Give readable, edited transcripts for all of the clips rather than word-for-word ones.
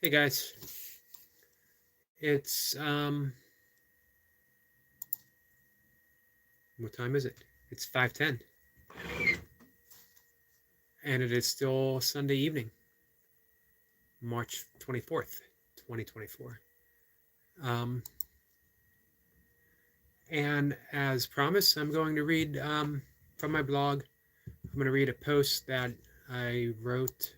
Hey guys, it's what time is it? It's 5:10 and it is still Sunday evening, March 24th, 2024. Um and as promised, I'm going to read from my blog. I'm going to read a post that I wrote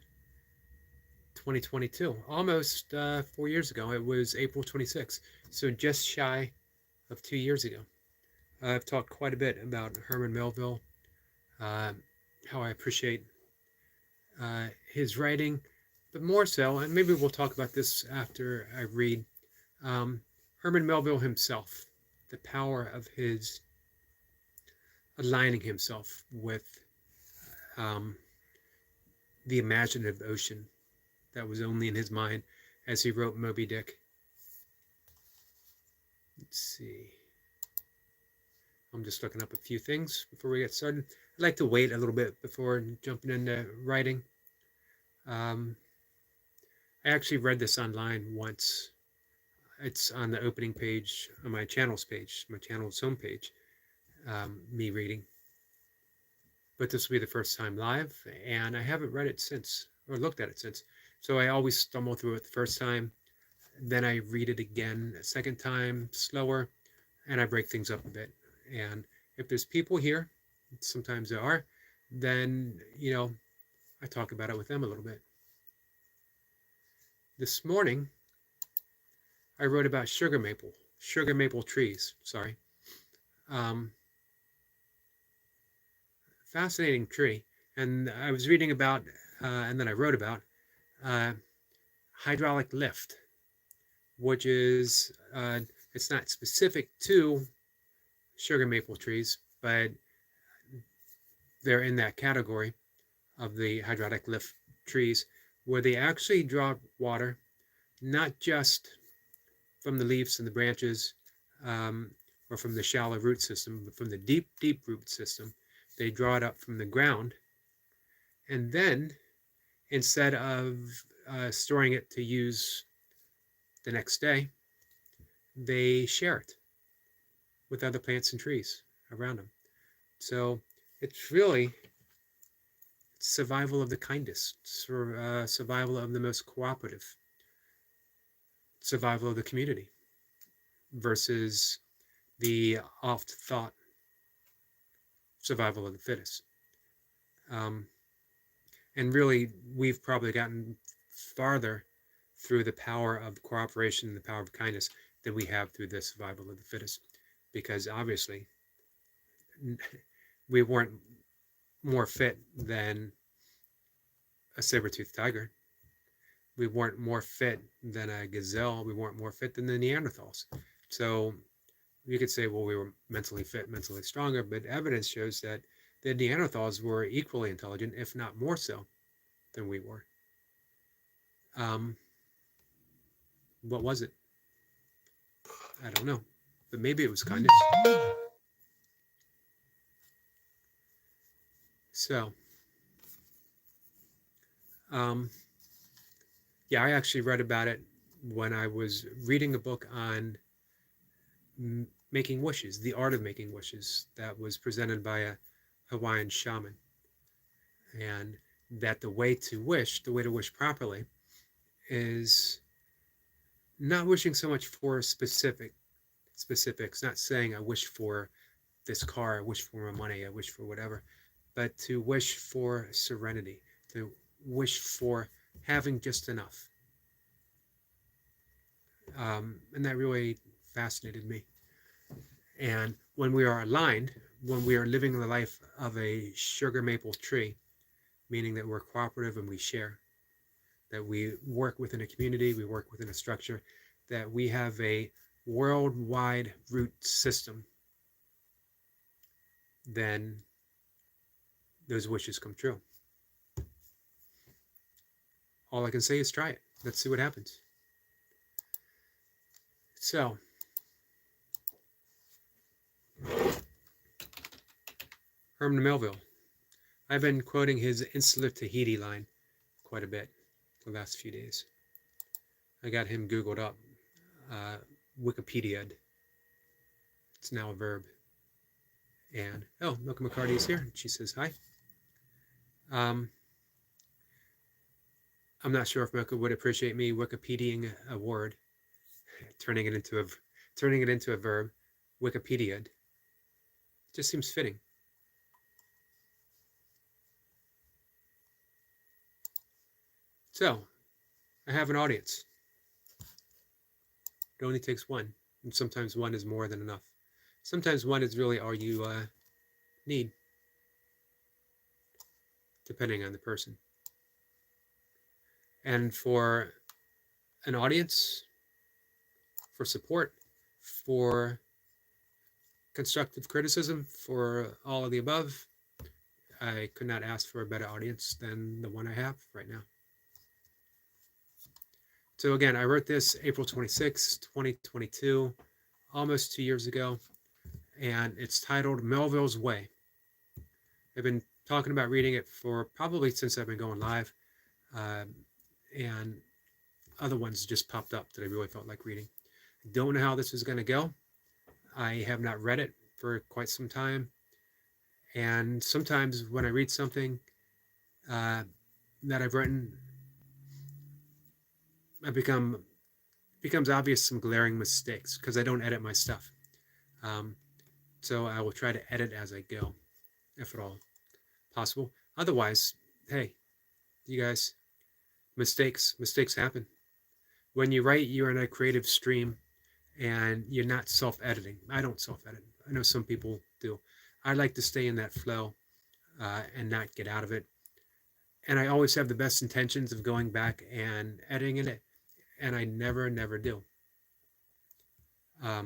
2022, almost 4 years ago. It was April 26th, so just shy of 2 years ago. I've talked quite a bit about Herman Melville, uh, how I appreciate his writing, but more so, and maybe we'll talk about this after I read, um, Herman Melville himself, the power of his aligning himself with um, the imaginative ocean that was only in his mind as he wrote Moby Dick. Let's see. I'm just looking up a few things before we get started. I'd like to wait a little bit before jumping into writing. Um, I actually read this online once. It's on the opening page on my channel's homepage, me reading. But this will be the first time live, and I haven't read it since, or looked at it since. So I always stumble through it the first time, then I read it again a second time, slower, and I break things up a bit. And if there's people here, sometimes there are, then, I talk about it with them a little bit. This morning, I wrote about sugar maple trees, sorry. Um, Fascinating tree. And I was reading about, and then I wrote about, uh, hydraulic lift, which is, it's not specific to sugar maple trees, but they're in that category of the hydraulic lift trees, where they actually draw water, not just from the leaves and the branches, um, or from the shallow root system, but from the deep, deep root system. They draw it up from the ground, and then instead of storing it to use the next day, they share it with other plants and trees around them. So it's really survival of the kindest, survival of the most cooperative, survival of the community versus the oft thought survival of the fittest. Um, and really, we've probably gotten farther through the power of cooperation and the power of kindness than we have through the survival of the fittest, because obviously we weren't more fit than a saber-toothed tiger. We weren't more fit than a gazelle. We weren't more fit than the Neanderthals. So you could say, well, we were mentally fit, mentally stronger, but evidence shows that the Neanderthals were equally intelligent, if not more so, than we were. What was it? I don't know, but maybe it was kindness. So, yeah, I actually read about it when I was reading a book on making wishes, the art of making wishes, that was presented by a Hawaiian shaman. And that the way to wish properly, is not wishing so much for specifics, not saying I wish for this car, I wish for my money, I wish for whatever, but to wish for serenity, to wish for having just enough. And that really fascinated me. And when we are aligned, when we are living the life of a sugar maple tree, meaning that we're cooperative and we share, that we work within a community, we work within a structure, that we have a worldwide root system, then those wishes come true. All I can say is try it. Let's see what happens. So, Herman Melville. I've been quoting his Insular Tahiti line quite a bit the last few days. I got him Googled up. Wikipedia'd. It's now a verb. And, oh, Milka McCarty is here. She says hi. Um, I'm not sure if Milka would appreciate me Wikipediaing a word, turning it into a verb. Wikipedia'd. Just seems fitting. So, I have an audience. It only takes one, and sometimes one is more than enough. Sometimes one is really all you need, depending on the person. And for an audience, for support, for constructive criticism, for all of the above, I could not ask for a better audience than the one I have right now. So again, I wrote this April 26, 2022, almost 2 years ago, and it's titled Melville's Way. I've been talking about reading it for probably since I've been going live, and other ones just popped up that I really felt like reading. I don't know how this is going to go. I have not read it for quite some time, and sometimes when I read something that I've written, becomes obvious some glaring mistakes because I don't edit my stuff. So I will try to edit as I go, if at all possible. Otherwise, hey, you guys, mistakes happen. When you write, you're in a creative stream and you're not self-editing. I don't self-edit. I know some people do. I like to stay in that flow and not get out of it. And I always have the best intentions of going back and editing it, and I never do. I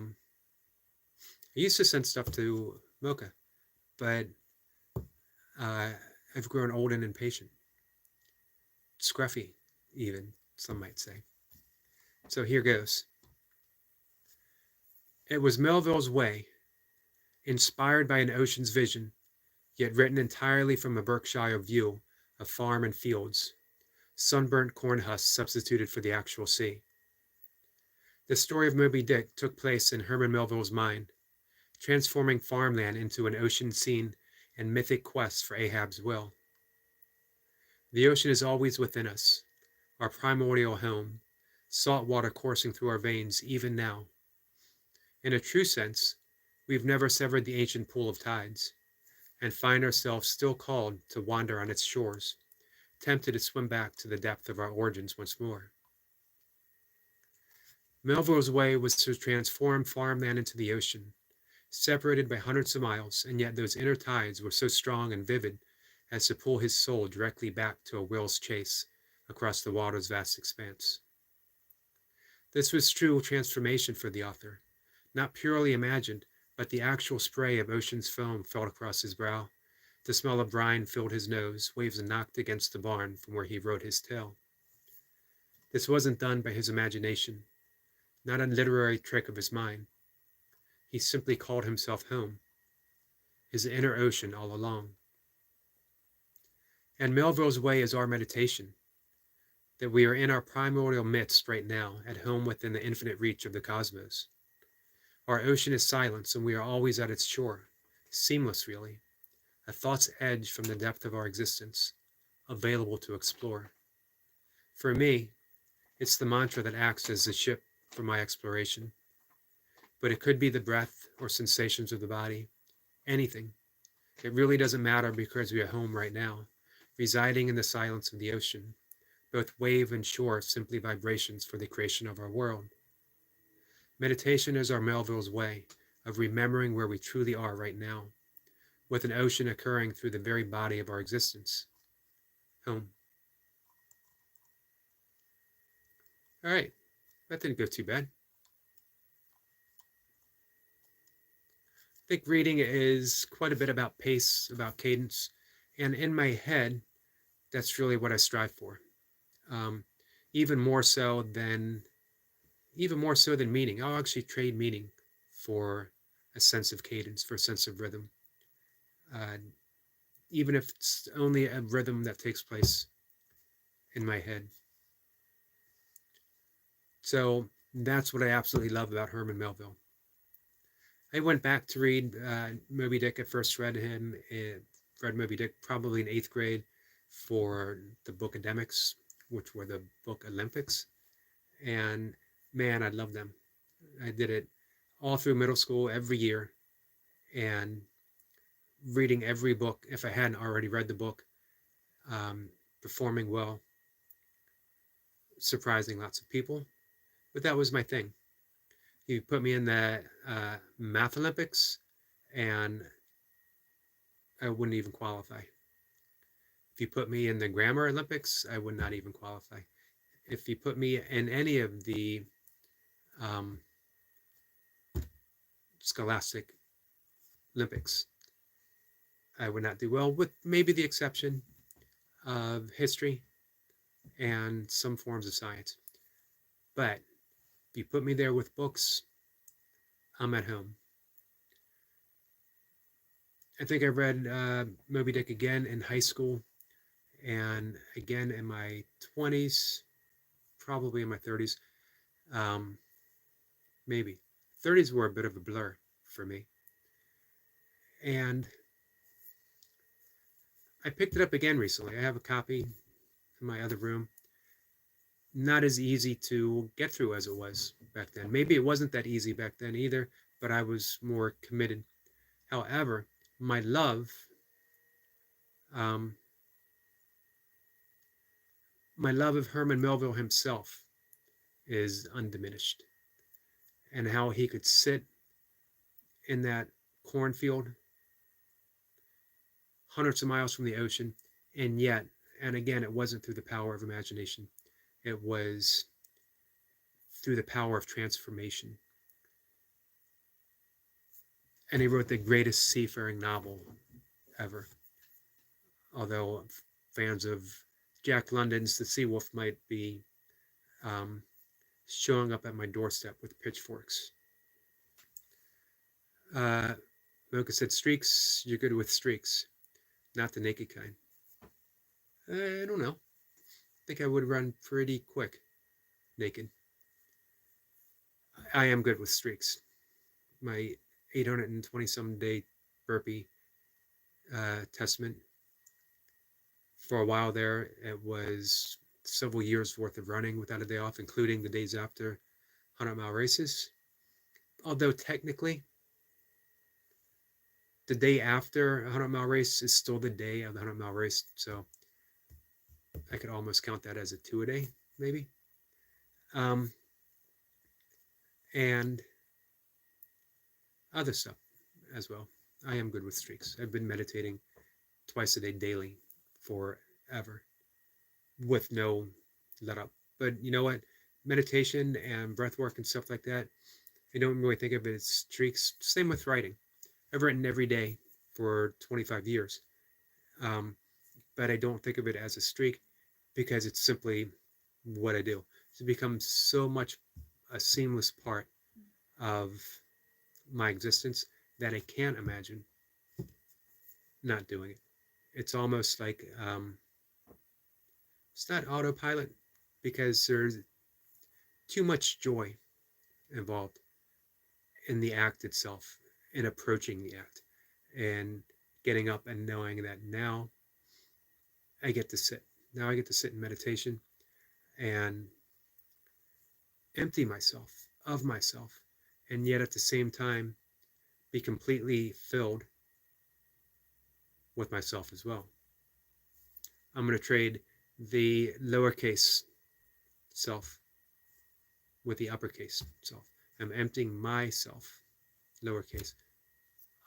used to send stuff to Mocha, but I've grown old and impatient. Scruffy, even, some might say. So here goes. It was Melville's Way, inspired by an ocean's vision, yet written entirely from a Berkshire view of farm and fields, sunburnt corn husks substituted for the actual sea. The story of Moby Dick took place in Herman Melville's mind, transforming farmland into an ocean scene and mythic quest for Ahab's will. The ocean is always within us, our primordial home, salt water coursing through our veins even now. In a true sense, we've never severed the ancient pool of tides, and find ourselves still called to wander on its shores, tempted to swim back to the depth of our origins once more. Melville's Way was to transform farmland into the ocean, separated by hundreds of miles, and yet those inner tides were so strong and vivid as to pull his soul directly back to a whale's chase across the water's vast expanse. This was true transformation for the author, not purely imagined, but the actual spray of ocean's foam fell across his brow. The smell of brine filled his nose, waves knocked against the barn from where he wrote his tale. This wasn't done by his imagination, not a literary trick of his mind. He simply called himself home, his inner ocean all along. And Melville's Way is our meditation, that we are in our primordial midst right now, at home within the infinite reach of the cosmos. Our ocean is silence, and we are always at its shore, seamless really, a thought's edge from the depth of our existence, available to explore. For me, it's the mantra that acts as the ship for my exploration. But it could be the breath or sensations of the body, anything. It really doesn't matter because we are home right now, residing in the silence of the ocean, both wave and shore simply vibrations for the creation of our world. Meditation is our Melville's Way of remembering where we truly are right now, with an ocean occurring through the very body of our existence. Home. All right, that didn't go too bad. I think reading is quite a bit about pace, about cadence, and in my head, that's really what I strive for. Even more so than meaning. I'll actually trade meaning for a sense of cadence, for a sense of rhythm. Even if it's only a rhythm that takes place in my head. So that's what I absolutely love about Herman Melville. I went back to read Moby Dick. I first read Moby Dick probably in 8th grade for the book academics, which were the book Olympics. And man, I love them. I did it all through middle school every year, and reading every book if I hadn't already read the book, performing well, surprising lots of people. But that was my thing. You put me in the math Olympics, and I wouldn't even qualify. If you put me in the grammar Olympics, I would not even qualify. If you put me in any of the um, scholastic Olympics, I would not do well, with maybe the exception of history and some forms of science. But if you put me there with books, I'm at home. I think I read Moby Dick again in high school and again in my 20s, probably in my 30s. Um, maybe. 30s were a bit of a blur for me. And I picked it up again recently. I have a copy in my other room. Not as easy to get through as it was back then. Maybe it wasn't that easy back then either, but I was more committed. However, my love, um, my love of Herman Melville himself is undiminished, and how he could sit in that cornfield hundreds of miles from the ocean, and yet, and again, it wasn't through the power of imagination, it was through the power of transformation. And he wrote the greatest seafaring novel ever. Although fans of Jack London's The Sea Wolf might be um, showing up at my doorstep with pitchforks. Mocha said, streaks, you're good with streaks, not the naked kind. I don't know. I think I would run pretty quick naked. I am good with streaks. My 820 some day burpee testament, for a while there, it was several years worth of running without a day off, including the days after 100-mile races. Although technically, the day after a 100-mile race is still the day of the 100-mile race. So I could almost count that as a 2 a day, maybe. And other stuff as well. I am good with streaks. I've been meditating twice a day daily forever with no let up. But you know what? Meditation and breath work and stuff like that, I don't really think of it as streaks. Same with writing. I've written every day for 25 years. But I don't think of it as a streak because it's simply what I do. It's become so much a seamless part of my existence that I can't imagine not doing it. It's almost like it's not autopilot because there's too much joy involved in the act itself, in approaching the act, and getting up and knowing that now I get to sit. Now I get to sit in meditation and empty myself of myself, and yet at the same time be completely filled with myself as well. I'm going to trade the lowercase self with the uppercase self. I'm emptying myself, lowercase,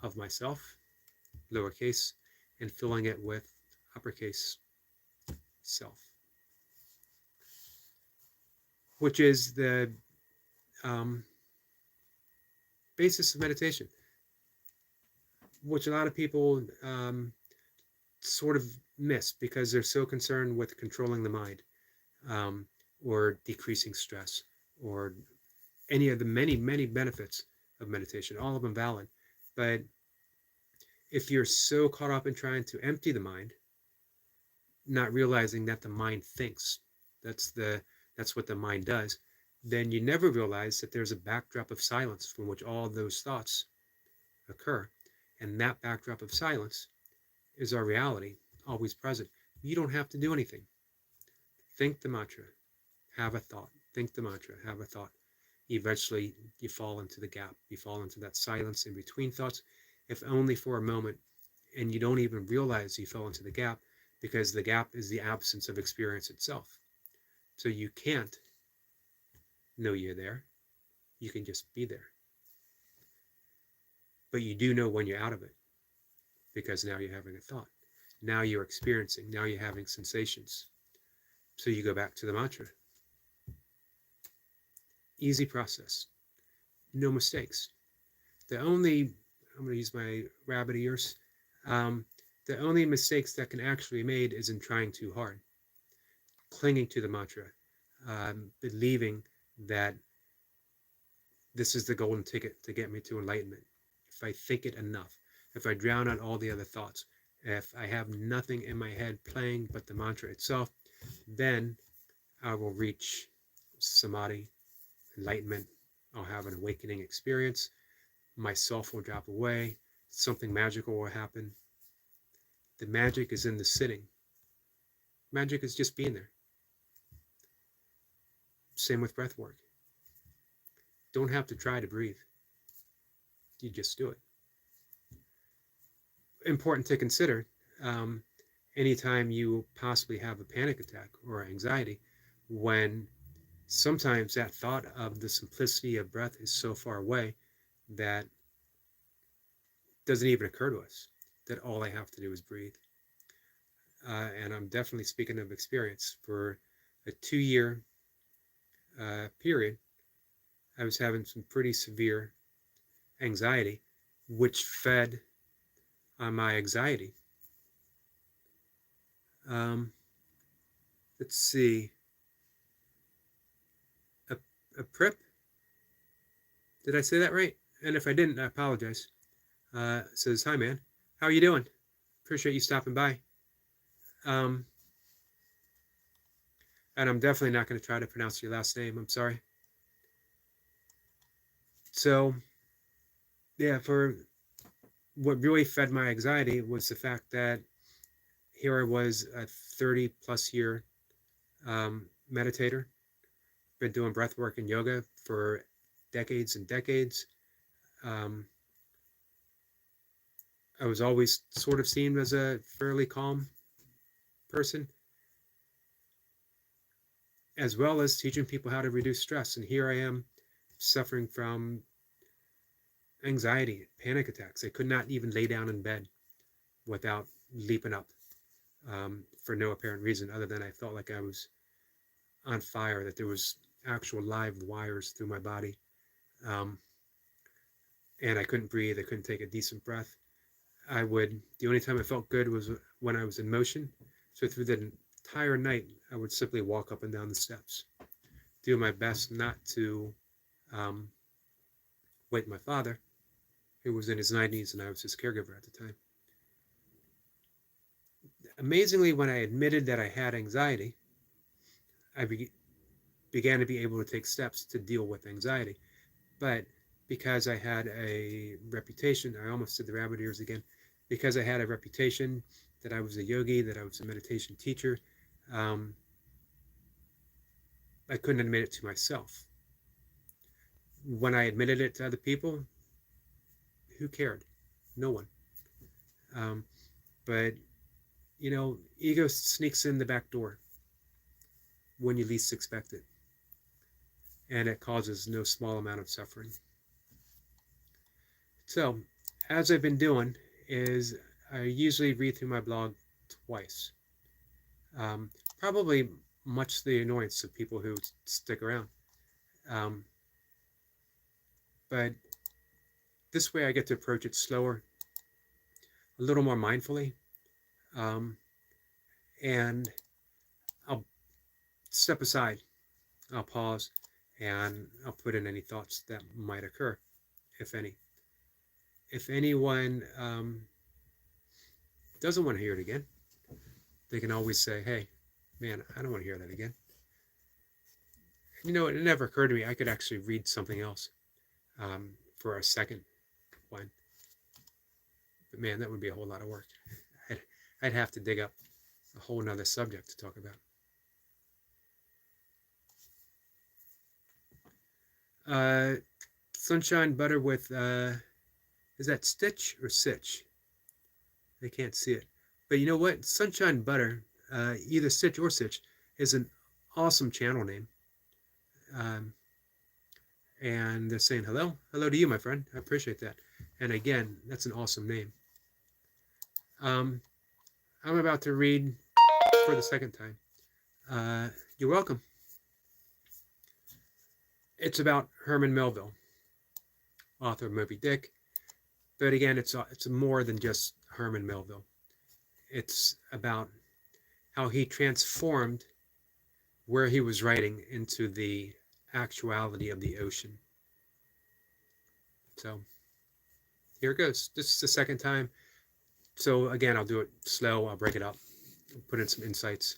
of myself, lowercase, and filling it with uppercase self, which is the basis of meditation, which a lot of people sort of miss because they're so concerned with controlling the mind, or decreasing stress, or any of the many, many benefits of meditation, all of them valid. But if you're so caught up in trying to empty the mind, not realizing that the mind thinks, that's what the mind does, then you never realize that there's a backdrop of silence from which all those thoughts occur. And that backdrop of silence is our reality, always present. You don't have to do anything. Think the mantra, have a thought. Think the mantra, have a thought. Eventually, you fall into the gap. You fall into that silence in between thoughts, if only for a moment, and you don't even realize you fell into the gap because the gap is the absence of experience itself. So you can't know you're there. You can just be there. But you do know when you're out of it because now you're having a thought. Now you're experiencing. Now you're having sensations. So you go back to the mantra. Easy process. No mistakes. I'm going to use my rabbit ears. The only mistakes that can actually be made is in trying too hard. Clinging to the mantra. Believing that this is the golden ticket to get me to enlightenment. If I think it enough, if I drown out all the other thoughts, if I have nothing in my head playing but the mantra itself, then I will reach samadhi, enlightenment. I'll have an awakening experience. My self will drop away. Something magical will happen. The magic is in the sitting. Magic is just being there. Same with breath work. Don't have to try to breathe. You just do it. Important to consider, anytime you possibly have a panic attack or anxiety, when sometimes that thought of the simplicity of breath is so far away that it doesn't even occur to us that all I have to do is breathe. And I'm definitely speaking of experience. For a 2-year period, I was having some pretty severe anxiety, which fed on my anxiety. Let's see. A prip? Did I say that right? And if I didn't, I apologize. Says, hi, man. How are you doing? Appreciate you stopping by. And I'm definitely not going to try to pronounce your last name. I'm sorry. So, yeah, for what really fed my anxiety was the fact that here I was, a 30 plus year meditator, been doing breath work and yoga for decades and decades. I was always sort of seen as a fairly calm person, as well as teaching people how to reduce stress. And here I am suffering from anxiety, panic attacks. I could not even lay down in bed without leaping up for no apparent reason other than I felt like I was on fire, that there was actual live wires through my body. And I couldn't breathe. I couldn't take a decent breath. The only time I felt good was when I was in motion. So through the entire night, I would simply walk up and down the steps, do my best not to wake my father, who was in his 90s and I was his caregiver at the time. Amazingly, when I admitted that I had anxiety, I began to be able to take steps to deal with anxiety. But because I had a reputation, I almost did the rabbit ears again, because I had a reputation that I was a yogi, that I was a meditation teacher, I couldn't admit it to myself. When I admitted it to other people, who cared? No one. But, ego sneaks in the back door when you least expect it. And it causes no small amount of suffering. So, as I've been doing, is I usually read through my blog twice. Probably much to the annoyance of people who stick around. But this way I get to approach it slower, a little more mindfully, and I'll step aside, I'll pause, and I'll put in any thoughts that might occur, if any. If anyone doesn't want to hear it again, they can always say, hey, man, I don't want to hear that again. It never occurred to me I could actually read something else for a second one. But man, that would be a whole lot of work. I'd, I'd have to dig up a whole nother subject to talk about. Sunshine butter with, is that Stitch or Sitch? I can't see it. But you know what? Sunshine butter, either Stitch or Sitch, is an awesome channel name. Um, and they're saying hello. Hello to you, my friend. I appreciate that. And again, that's an awesome name. I'm about to read for the second time. You're welcome. It's about Herman Melville, author of Moby Dick. But again, it's more than just Herman Melville. It's about how he transformed where he was writing into the actuality of the ocean. So here it goes. This is the second time. So again, I'll do it slow. I'll break it up, put in some insights.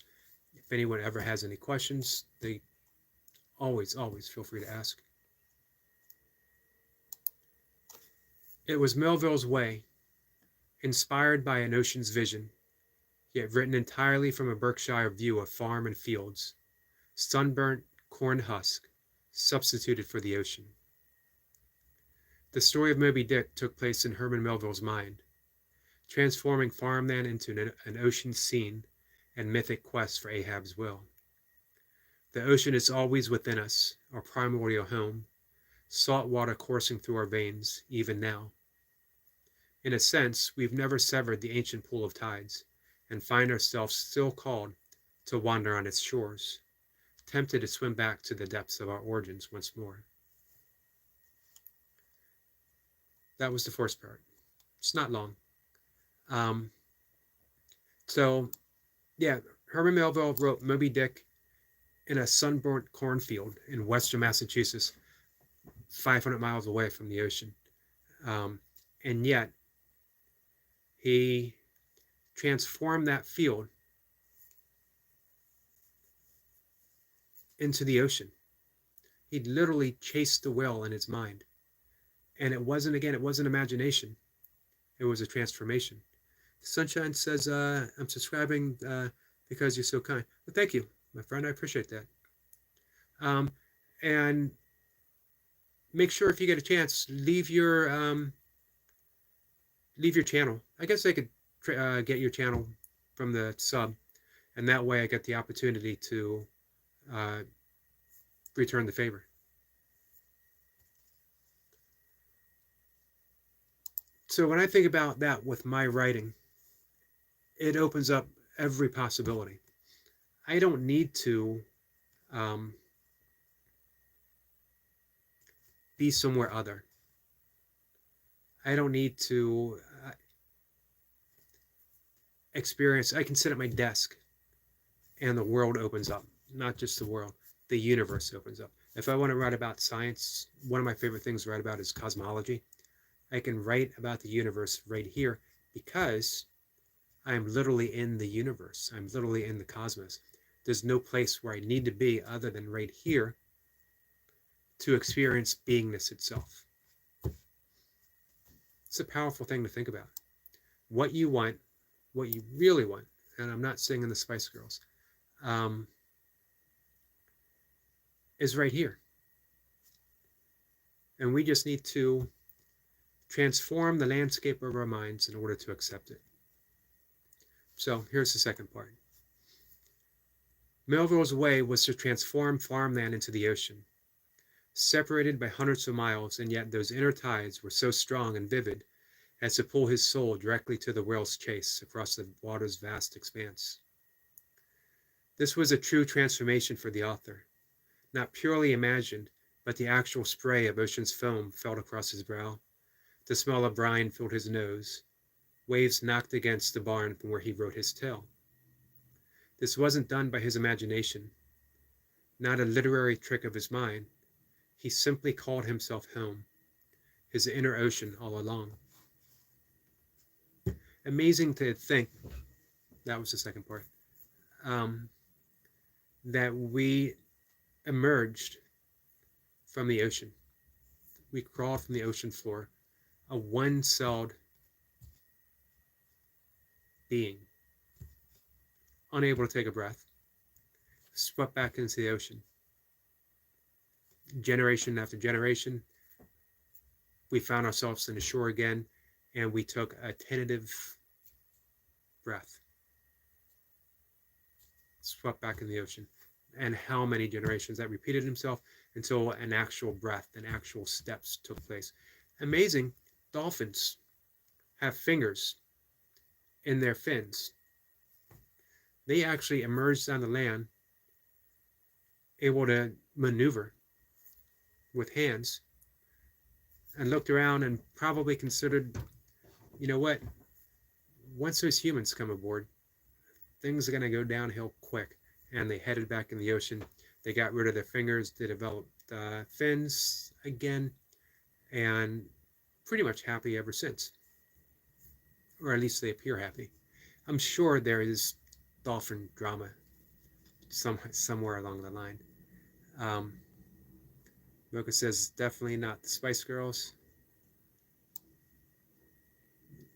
If anyone ever has any questions, they always feel free to ask. It was Melville's way, inspired by an ocean's vision, yet written entirely from a Berkshire view of farm and fields, sunburnt corn husk substituted for the ocean. The story of Moby Dick took place in Herman Melville's mind, transforming farmland into an ocean scene and mythic quest for Ahab's will. The ocean is always within us, our primordial home, salt water coursing through our veins, even now. In a sense, we've never severed the ancient pool of tides, and find ourselves still called to wander on its shores, tempted to swim back to the depths of our origins once more. That was the first part. It's not long. So, yeah, Herman Melville wrote Moby Dick in a sunburnt cornfield in western Massachusetts, 500 miles away from the ocean. And yet, he transformed that field into the ocean. He literally chased the whale in his mind. And it wasn't imagination. It was a transformation. Sunshine says, I'm subscribing because you're so kind. Well, thank you, my friend. I appreciate that. And make sure if you get a chance, leave your channel. I guess I could get your channel from the sub, and that way I get the opportunity to return the favor. So when I think about that with my writing, it opens up every possibility. I don't need to be somewhere other. I don't need to experience. I can sit at my desk and the world opens up. Not just the world, the universe opens up. If I want to write about science, one of my favorite things to write about is cosmology. I can write about the universe right here because I'm literally in the universe. I'm literally in the cosmos. There's no place where I need to be other than right here to experience beingness itself. It's a powerful thing to think about. What you want, what you really want, and I'm not singing the Spice Girls, is right here. And we just need to transform the landscape of our minds in order to accept it. So here's the second part. Melville's way was to transform farmland into the ocean, separated by hundreds of miles, and yet those inner tides were so strong and vivid as to pull his soul directly to the whale's chase across the water's vast expanse. This was a true transformation for the author, not purely imagined, but the actual spray of ocean's foam felt across his brow. The smell of brine filled his nose. Waves knocked against the barn from where he wrote his tale. This wasn't done by his imagination, not a literary trick of his mind. He simply called himself home, his inner ocean all along. Amazing to think, that was the second part, that we emerged from the ocean. We crawled from the ocean floor, a one-celled being, unable to take a breath, swept back into the ocean. Generation after generation, we found ourselves in the shore again, and we took a tentative breath, swept back in the ocean. And how many generations that repeated himself until an actual breath and actual steps took place. Amazing, dolphins have fingers in their fins. They actually emerged on the land, able to maneuver with hands, and looked around and probably considered, you know what, once those humans come aboard, things are going to go downhill quick. And they headed back in the ocean. They got rid of their fingers. They developed fins again, and pretty much happy ever since. Or at least they appear happy. I'm sure there is dolphin drama somewhere along the line. Mocha says, definitely not the Spice Girls.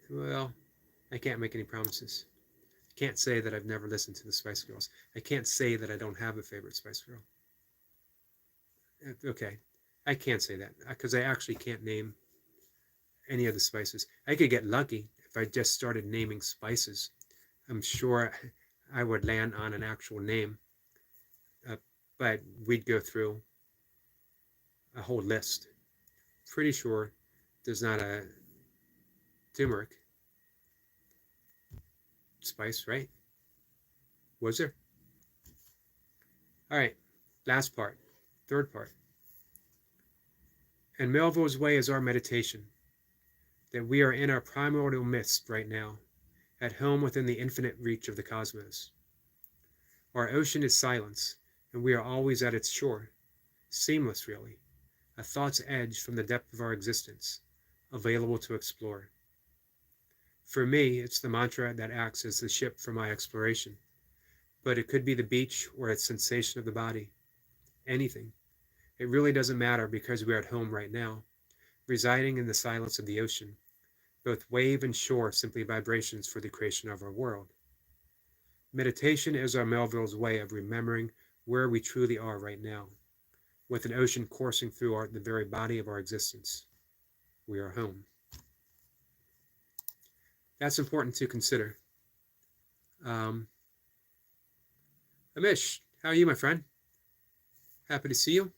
Well, I can't make any promises. I can't say that I've never listened to the Spice Girls. I can't say that I don't have a favorite Spice Girl. Okay, I can't say that because I actually can't name any of the spices. I could get lucky if I just started naming spices. I'm sure I would land on an actual name, but we'd go through a whole list. Pretty sure there's not a turmeric spice, right? Was there? All right, last part, third part. And Melville's way is our meditation, that we are in our primordial mist right now, at home within the infinite reach of the cosmos. Our ocean is silence, and we are always at its shore, seamless really, a thought's edge from the depth of our existence, available to explore. For me, it's the mantra that acts as the ship for my exploration, but it could be the beach or its sensation of the body, anything. It really doesn't matter because we are at home right now, residing in the silence of the ocean, both wave and shore simply vibrations for the creation of our world. Meditation is our Melville's way of remembering where we truly are right now, with an ocean coursing through the very body of our existence. We are home. That's important to consider. Amish, how are you, my friend? Happy to see you.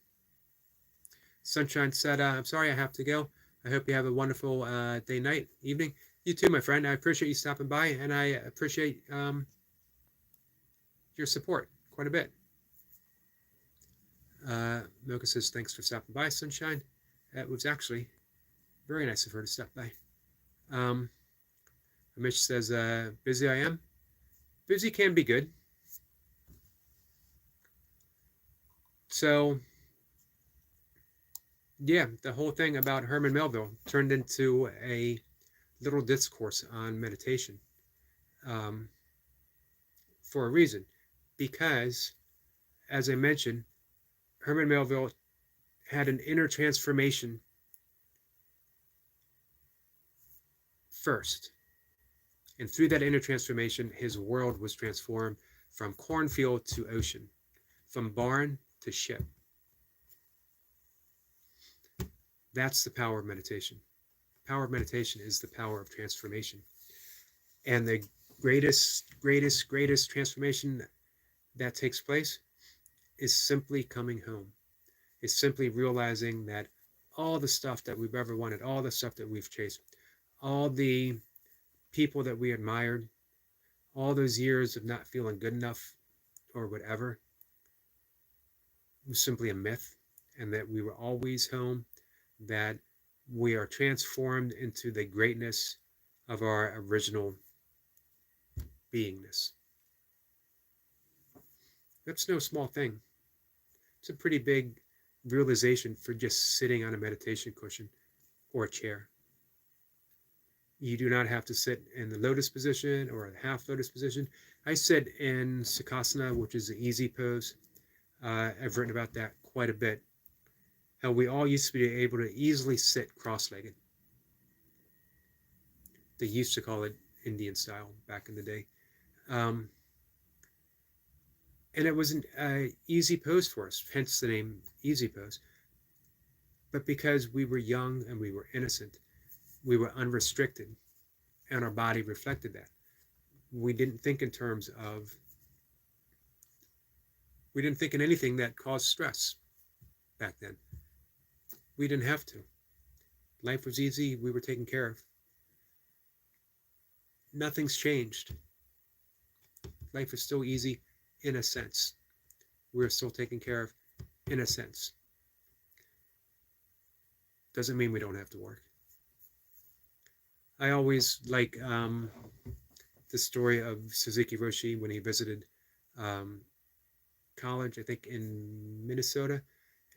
Sunshine said, I'm sorry I have to go. I hope you have a wonderful day, night, evening. You too, my friend. I appreciate you stopping by, and I appreciate your support quite a bit. Milka says, thanks for stopping by, Sunshine. It was actually very nice of her to stop by. Amish says, busy I am. Busy can be good. So, yeah, the whole thing about Herman Melville turned into a little discourse on meditation for a reason. Because, as I mentioned, Herman Melville had an inner transformation first. And through that inner transformation, his world was transformed from cornfield to ocean, from barn to ship. That's the power of meditation. The power of meditation is the power of transformation. And the greatest transformation that takes place is simply coming home. Is simply realizing that all the stuff that we've ever wanted, all the stuff that we've chased, all the people that we admired, all those years of not feeling good enough or whatever, was simply a myth, and that we were always home, that we are transformed into the greatness of our original beingness. That's no small thing. It's a pretty big realization for just sitting on a meditation cushion or a chair. You do not have to sit in the lotus position or the half lotus position. I sit in Sukhasana, which is the easy pose. I've written about that quite a bit. How we all used to be able to easily sit cross-legged. They used to call it Indian style back in the day. Um, and it was an easy pose for us, hence the name Easy Pose. But because we were young and we were innocent, we were unrestricted, and our body reflected that. We didn't think in terms of, we didn't think in anything that caused stress back then. We didn't have to. Life was easy, we were taken care of. Nothing's changed. Life is still easy in a sense. We're still taken care of in a sense. Doesn't mean we don't have to work. I always like the story of Suzuki Roshi when he visited um, college, I think in Minnesota,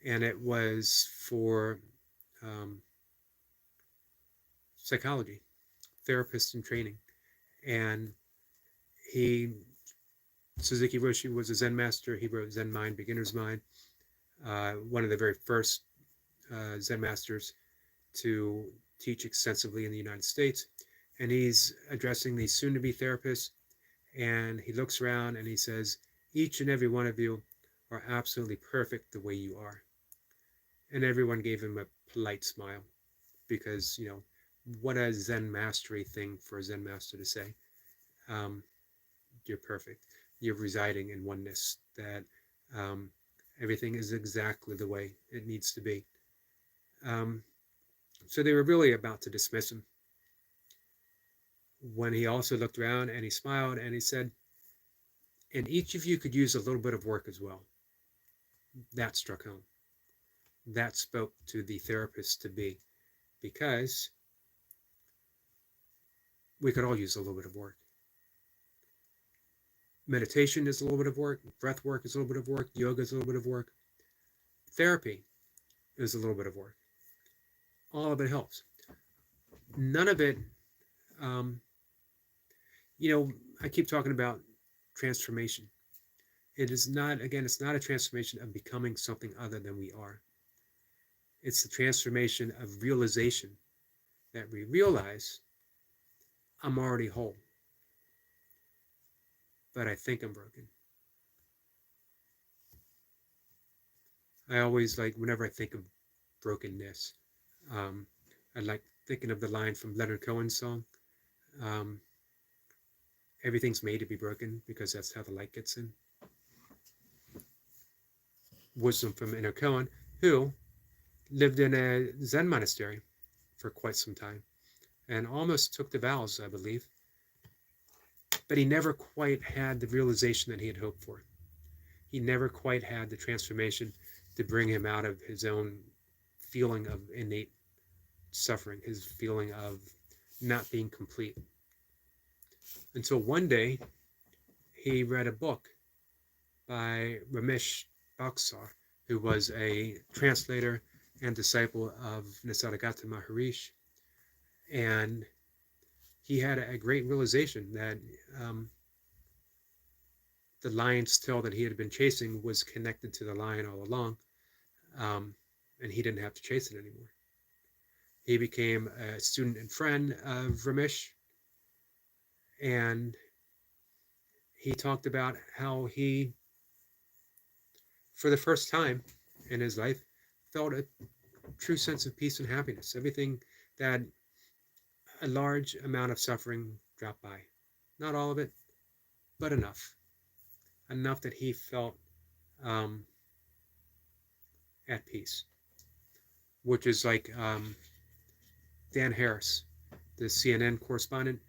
and it was for um, psychology, therapist in training. And he, Suzuki Roshi was a Zen master. He wrote Zen Mind, Beginner's Mind, one of the very first Zen masters to teach extensively in the United States. And he's addressing these soon-to-be therapists, and he looks around and he says, each and every one of you are absolutely perfect the way you are. And everyone gave him a polite smile because, you know, what a Zen mastery thing for a Zen master to say. You're perfect. You're residing in oneness, that um, everything is exactly the way it needs to be. So they were really about to dismiss him when he also looked around and he smiled and he said, and each of you could use a little bit of work as well. That struck home. That spoke to the therapist to be, because we could all use a little bit of work. Meditation is a little bit of work. Breath work is a little bit of work. Yoga is a little bit of work. Therapy is a little bit of work. All of it helps. None of it, um, you know, I keep talking about transformation. It is not, again, it's not a transformation of becoming something other than we are. It's the transformation of realization that we realize I'm already whole, but I think I'm broken. I always like, whenever I think of brokenness, um, I like thinking of the line from Leonard Cohen's song, um, everything's made to be broken because that's how the light gets in. Wisdom from Inner Cohen, who lived in a Zen monastery for quite some time and almost took the vows, I believe. But he never quite had the realization that he had hoped for. He never quite had the transformation to bring him out of his own feeling of innate suffering, his feeling of not being complete. Until one day, he read a book by Ramesh Baksar, who was a translator and disciple of Nisargadatta Maharishi. And he had a great realization that the lion's tail that he had been chasing was connected to the lion all along, and he didn't have to chase it anymore. He became a student and friend of Ramesh, and he talked about how he, for the first time in his life, felt a true sense of peace and happiness. Everything that a large amount of suffering dropped by. Not all of it, but enough. Enough that he felt at peace. Which is like Dan Harris, the CNN correspondent,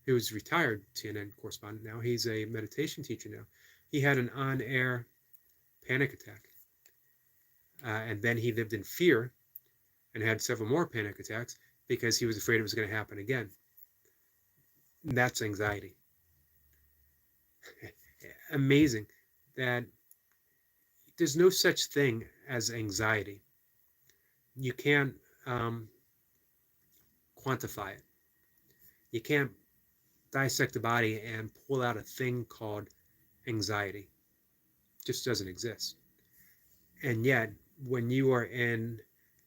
who's retired CNN correspondent now. He's a meditation teacher now. He had an on-air panic attack. And then he lived in fear and had several more panic attacks because he was afraid it was going to happen again. That's anxiety. Amazing that there's no such thing as anxiety. You can't quantify it. You can't dissect the body and pull out a thing called anxiety. just doesn't exist. And yet, when you are in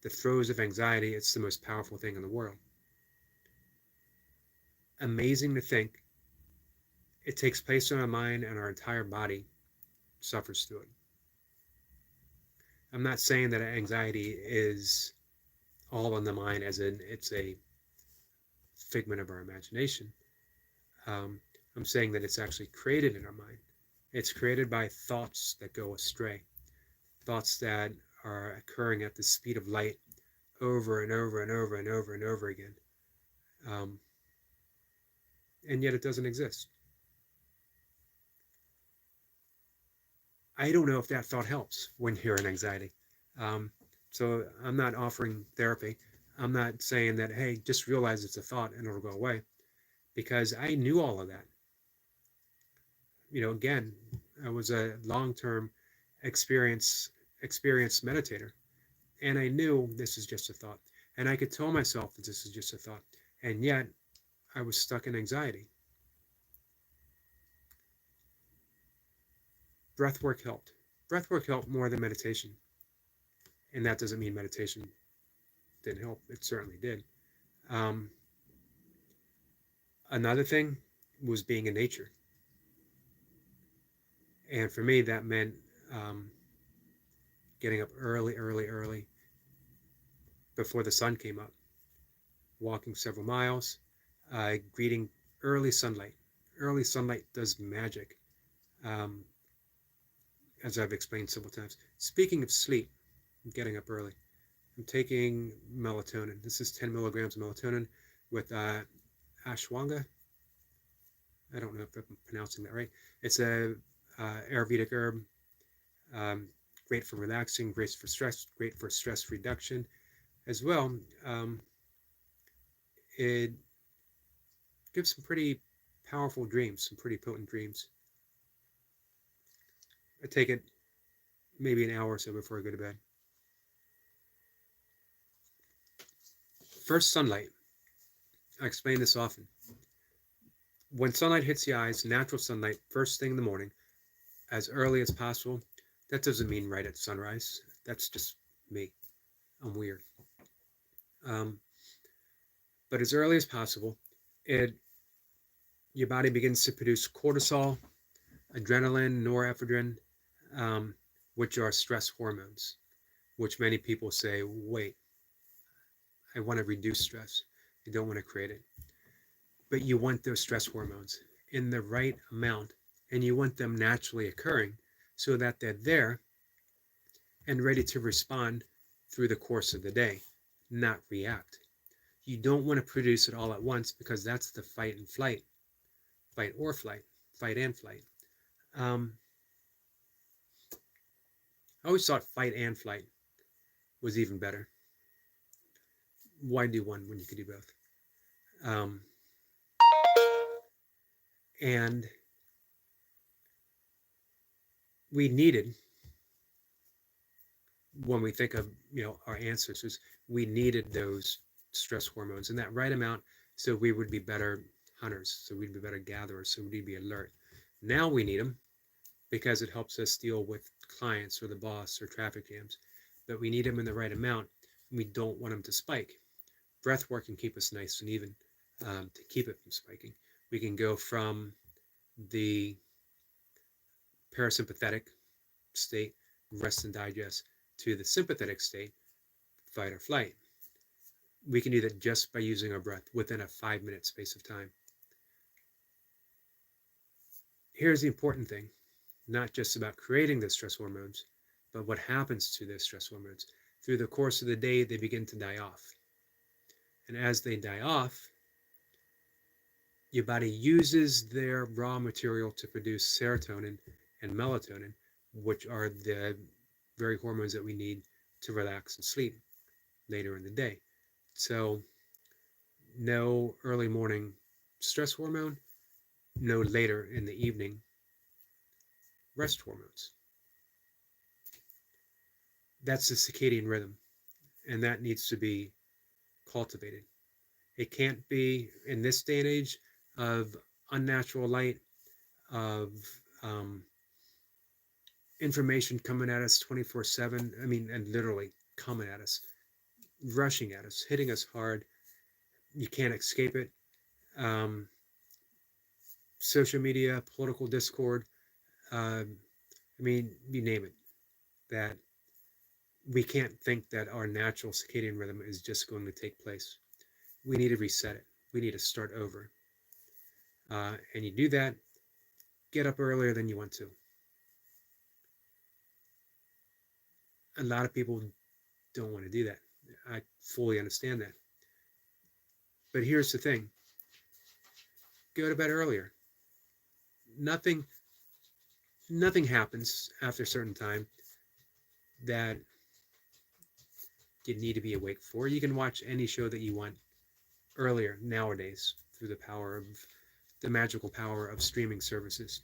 the throes of anxiety, it's the most powerful thing in the world. Amazing to think it takes place in our mind and our entire body suffers through it. I'm not saying that anxiety is all in the mind, as in it's a figment of our imagination. Um, I'm saying that it's actually created in our mind. It's created by thoughts that go astray, thoughts that are occurring at the speed of light over and over and over and over and over again. Um, and yet it doesn't exist. I don't know if that thought helps when you're in anxiety. Um, so I'm not offering therapy. I'm not saying that, hey, just realize it's a thought and it'll go away, because I knew all of that. Again, I was a long-term experienced meditator, and I knew this is just a thought, and I could tell myself that this is just a thought, and yet I was stuck in anxiety. Breath work helped. Breath work helped more than meditation, and that doesn't mean meditation didn't help. It certainly did. Um, Another thing was being in nature, and for me that meant um, getting up early before the sun came up, walking several miles, greeting early sunlight. Early sunlight does magic, um, as I've explained several times. Speaking of sleep, getting up early, I'm taking melatonin. This is 10 milligrams of melatonin with ashwagandha. I don't know if I'm pronouncing that right. It's a Ayurvedic herb, um, great for relaxing, great for stress reduction as well. It gives some pretty powerful dreams, some pretty potent dreams. I take it maybe an hour or so before I go to bed. First, sunlight. I explain this often. When sunlight hits the eyes, natural sunlight, first thing in the morning, as early as possible. That doesn't mean right at sunrise. That's just me. I'm weird. Um, but as early as possible, your body begins to produce cortisol, adrenaline, norepinephrine, um, which are stress hormones, which many people say, wait, I want to reduce stress. I don't want to create it. But you want those stress hormones in the right amount, and you want them naturally occurring so that they're there and ready to respond through the course of the day, not react. You don't want to produce it all at once, because that's the fight and flight, fight or flight, fight and flight. I always thought fight and flight was even better. Why do one when you could do both? And we needed, when we think of our ancestors, we needed those stress hormones in that right amount, so we would be better hunters, so we'd be better gatherers, so we'd be alert. Now we need them because it helps us deal with clients or the boss or traffic jams, but we need them in the right amount. We don't want them to spike. Breath work can keep us nice and even, to keep it from spiking. We can go from the parasympathetic state, rest and digest, to the sympathetic state, fight or flight. We can do that just by using our breath within a 5-minute space of time. Here's the important thing, not just about creating the stress hormones, but what happens to those stress hormones. Through the course of the day, they begin to die off. And as they die off, your body uses their raw material to produce serotonin and melatonin, which are the very hormones that we need to relax and sleep later in the day. So no early morning stress hormone, no later in the evening rest hormones. That's the circadian rhythm, and that needs to be cultivated. It can't be, in this day and age of unnatural light, of information coming at us 24/7. I mean, and literally coming at us, rushing at us, hitting us hard. You can't escape it. Um, Social media, political discord. I mean, you name it. That we can't think that our natural circadian rhythm is just going to take place. We need to reset it. We need to start over. And you do that, get up earlier than you want to. A lot of people don't want to do that. I fully understand that. But here's the thing, go to bed earlier. Nothing nothing happens after a certain time that you need to be awake for. You can watch any show that you want earlier nowadays through the magical power of streaming services.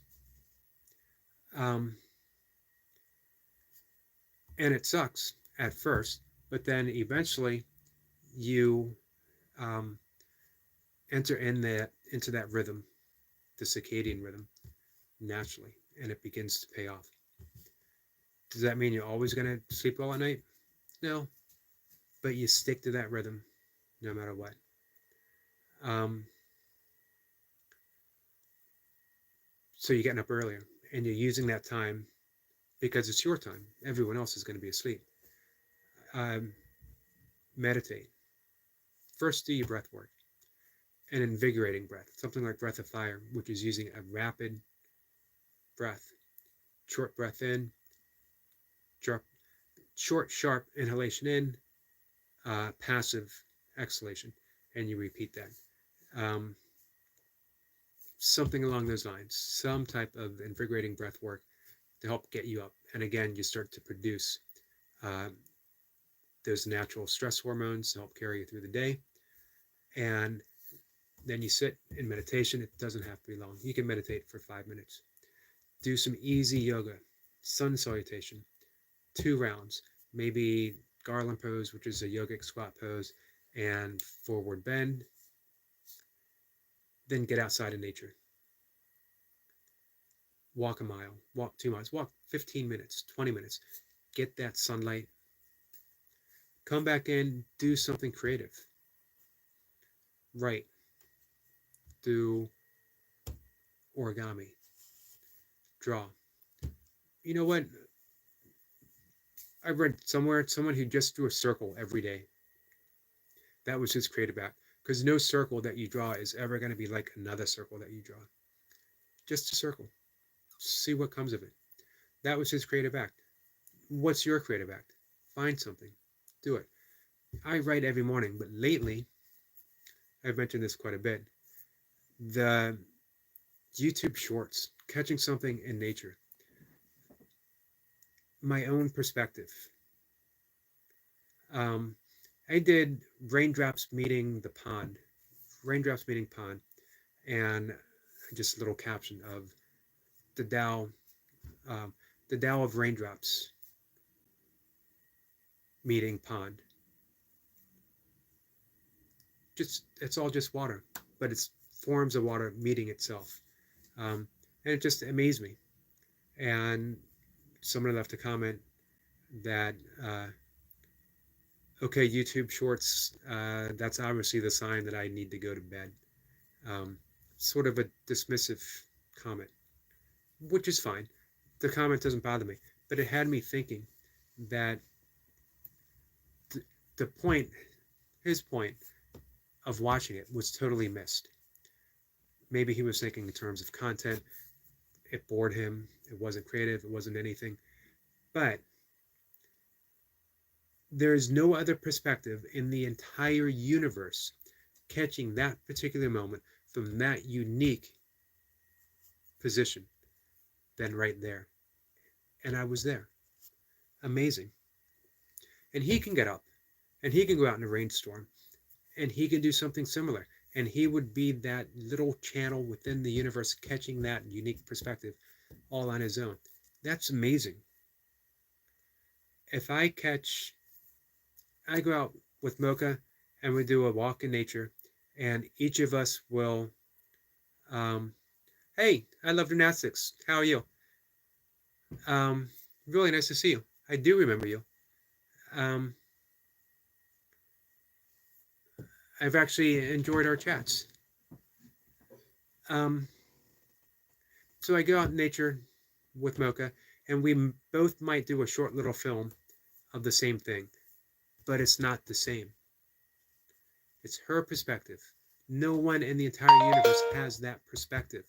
Um, and it sucks at first, but then eventually you um, enter into that rhythm, the circadian rhythm, naturally, and it begins to pay off. Does that mean you're always going to sleep well at night? No, but you stick to that rhythm no matter what. Um, so you're getting up earlier and you're using that time because it's your time. Everyone else is going to be asleep. Um, Meditate. First, do your breath work, an invigorating breath, something like breath of fire, which is using a rapid breath. Short breath in, short, sharp inhalation in, passive exhalation, and you repeat that. Um, Something along those lines, some type of invigorating breath work to help get you up. And again, you start to produce uh, those natural stress hormones to help carry you through the day. And then you sit in meditation. It doesn't have to be long. You can meditate for 5 minutes. Do some easy yoga, sun salutation, 2 rounds, maybe garland pose, which is a yogic squat pose, and forward bend. Then get outside in nature. Walk a mile, walk 2 miles, walk 15 minutes, 20 minutes. Get that sunlight. Come back in, do something creative. Write, do origami, draw. You know what? I read somewhere someone who just drew a circle every day. That was his creative act. Because no circle that you draw is ever going to be like another circle that you draw. Just a circle. See what comes of it. That was his creative act. What's your creative act? Find something. Do it. I write every morning, but lately, I've mentioned this quite a bit, the YouTube shorts, catching something in nature, my own perspective. I did raindrops meeting the pond, raindrops meeting pond, and just a little caption of the Tao, um, the Tao of raindrops meeting pond. Just it's all just water, but it's forms of water meeting itself, and it just amazed me. And someone left a comment that okay, YouTube Shorts, that's obviously the sign that I need to go to bed. Um, Sort of a dismissive comment, which is fine. The comment doesn't bother me, but it had me thinking that the point, his point of watching it was totally missed. Maybe he was thinking in terms of content. It bored him. It wasn't creative. It wasn't anything. But there is no other perspective in the entire universe catching that particular moment from that unique position than right there. And I was there. Amazing. And he can get up and he can go out in a rainstorm and he can do something similar. And he would be that little channel within the universe catching that unique perspective all on his own. That's amazing. If I go out with Mocha and we do a walk in nature, and each of us will, um, hey, I love gymnastics. How are you? Really nice to see you. I do remember you. Um, I've actually enjoyed our chats. Um, so I go out in nature with Mocha, and we both might do a short little film of the same thing, but it's not the same. It's her perspective. No one in the entire universe has that perspective.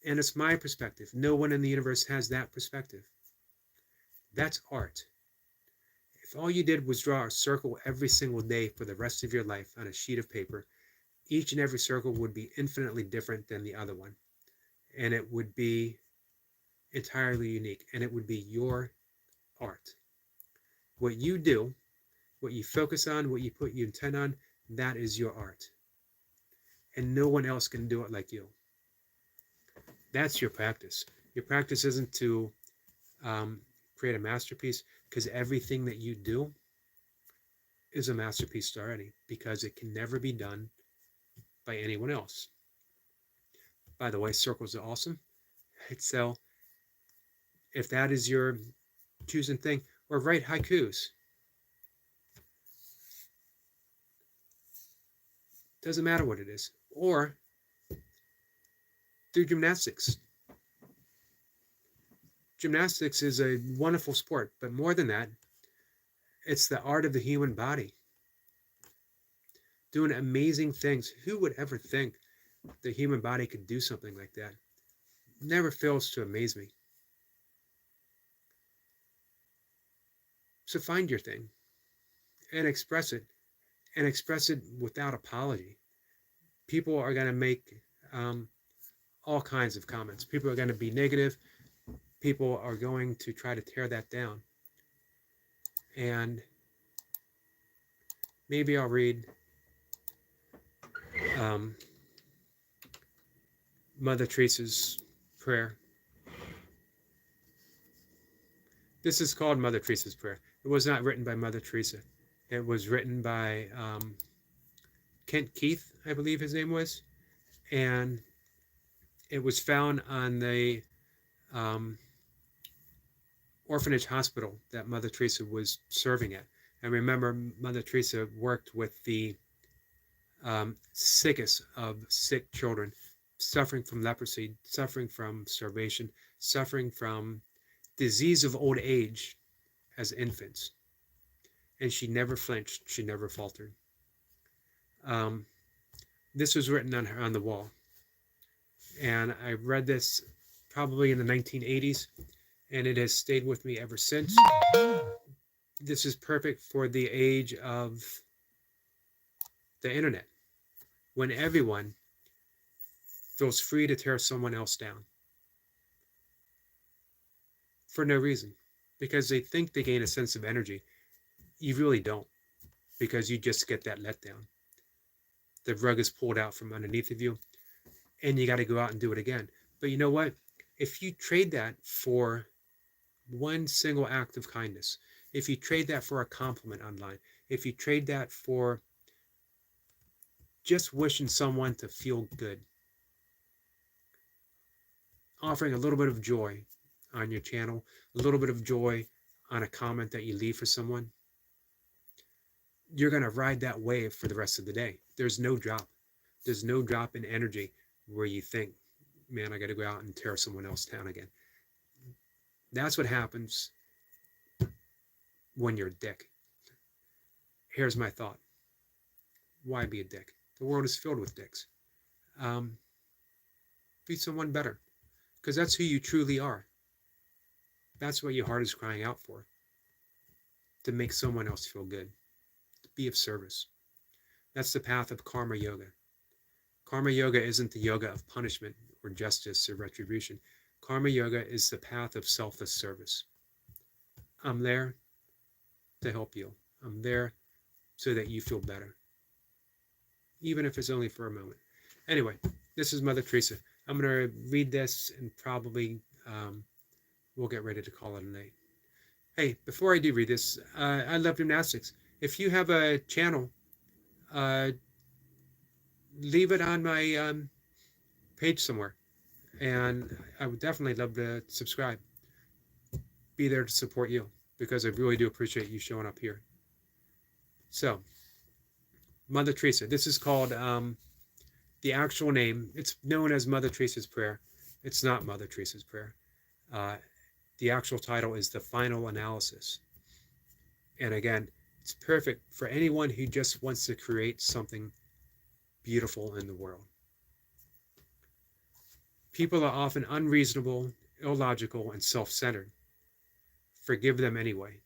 And it's my perspective. No one in the universe has that perspective. That's art. If all you did was draw a circle every single day for the rest of your life on a sheet of paper, each and every circle would be infinitely different than the other one. And it would be entirely unique. And it would be your art. What you do, what you focus on, what you put your intent on, that is your art. And no one else can do it like you. That's your practice. Your practice isn't to um, create a masterpiece, because everything that you do is a masterpiece already, because it can never be done by anyone else. By the way, circles are awesome. So if that is your choosing thing, or write haikus, doesn't matter what it is, or do gymnastics. Gymnastics is a wonderful sport, but more than that, it's the art of the human body, doing amazing things. Who would ever think the human body could do something like that? Never fails to amaze me. So find your thing and express it without apology. People are going to make um, all kinds of comments. People are going to be negative. People are going to try to tear that down. And maybe I'll read um, Mother Teresa's prayer. This is called Mother Teresa's prayer. It was not written by Mother Teresa. It was written by Kent Keith, I believe his name was. And it was found on the um, orphanage hospital that Mother Teresa was serving at. And remember, Mother Teresa worked with the sickest of sick children, suffering from leprosy, suffering from starvation, suffering from disease of old age as infants. And she never flinched, she never faltered. Um, this was written on the wall. And I read this probably in the 1980s, and it has stayed with me ever since. This is perfect for the age of the internet, when everyone feels free to tear someone else down for no reason, because they think they gain a sense of energy. You really don't, because you just get that letdown. The rug is pulled out from underneath of you, and you got to go out and do it again. But you know what? If you trade that for one single act of kindness, if you trade that for a compliment online, if you trade that for just wishing someone to feel good, offering a little bit of joy on your channel, a little bit of joy on a comment that you leave for someone, you're going to ride that wave for the rest of the day. There's no drop. There's no drop in energy where you think, man, I got to go out and tear someone else down again. That's what happens when you're a dick. Here's my thought. Why be a dick? The world is filled with dicks. Be someone better, because that's who you truly are. That's what your heart is crying out for, to make someone else feel good, to be of service. That's the path of karma yoga. Karma yoga isn't the yoga of punishment or justice or retribution. Karma yoga is the path of selfless service. I'm there to help you. I'm there so that you feel better, even if it's only for a moment. Anyway, this is Mother Teresa. I'm going to read this and probably we'll get ready to call it a night. Hey, before I do read this, I love gymnastics. If you have a channel, leave it on my page somewhere, and I would definitely love to subscribe. be there to support you, because I really do appreciate you showing up here. So, Mother Teresa, this is called the actual name. It's known as Mother Teresa's Prayer. It's not Mother Teresa's Prayer. Uh, the actual title is The Final Analysis. And again, it's perfect for anyone who just wants to create something beautiful in the world. People are often unreasonable, illogical, and self-centered. Forgive them anyway.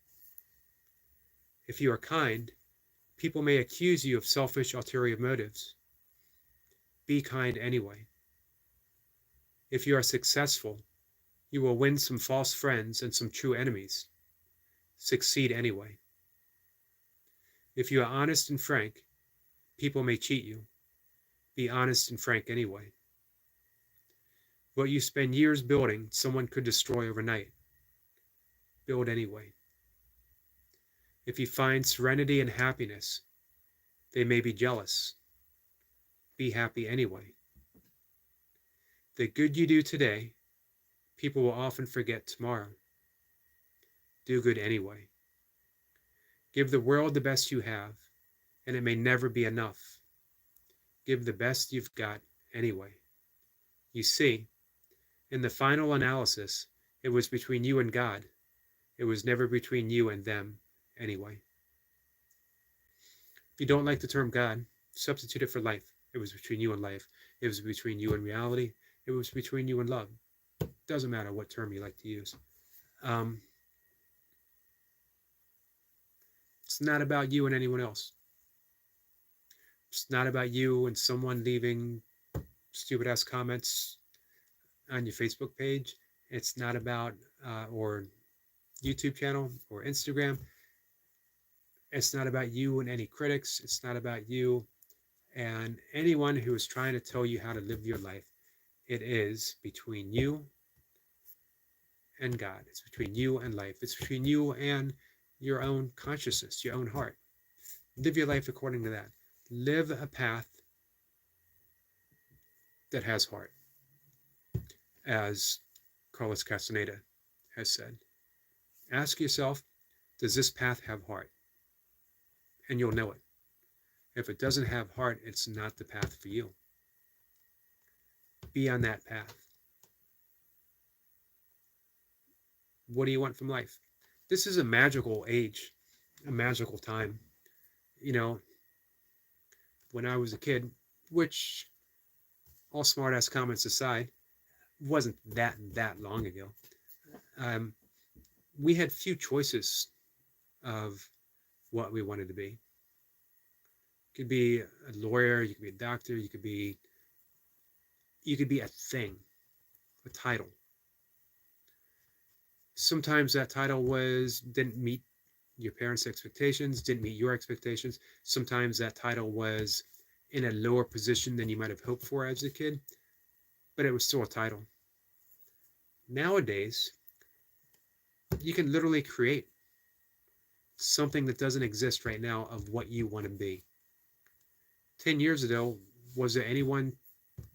If you are kind, people may accuse you of selfish, ulterior motives. Be kind anyway. If you are successful, you will win some false friends and some true enemies. Succeed anyway. If you are honest and frank, people may cheat you. Be honest and frank anyway. What you spend years building, someone could destroy overnight. Build anyway. If you find serenity and happiness, they may be jealous. Be happy anyway. The good you do today, people will often forget tomorrow. Do good anyway. Give the world the best you have, and it may never be enough. Give the best you've got anyway. You see, in the final analysis, it was between you and God. It was never between you and them anyway. If you don't like the term God, substitute it for life. It was between you and life. It was between you and reality. It was between you and love. Doesn't matter what term you like to use. It's not about you and anyone else. It's not about you and someone leaving stupid ass comments on your Facebook page. It's not about or YouTube channel or Instagram. It's not about you and any critics. It's not about you and anyone who is trying to tell you how to live your life. It is between you and God. It's between you and life. It's between you and your own consciousness, your own heart. Live your life according to that. Live a path that has heart, as Carlos Castaneda has said. Ask yourself, does this path have heart? And you'll know it. If it doesn't have heart, it's not the path for you. Be on that path. What do you want from life? This is a magical age, a magical time. You know, when I was a kid, which, all smart-ass comments aside, wasn't that long ago. We had few choices of what we wanted to be. You could be a lawyer, you could be a doctor, you could be a thing, a title. Sometimes that title didn't meet your parents' expectations, didn't meet your expectations. Sometimes that title was in a lower position than you might have hoped for as a kid, but it was still a title. Nowadays, you can literally create something that doesn't exist right now of what you want to be. 10 years ago, was there anyone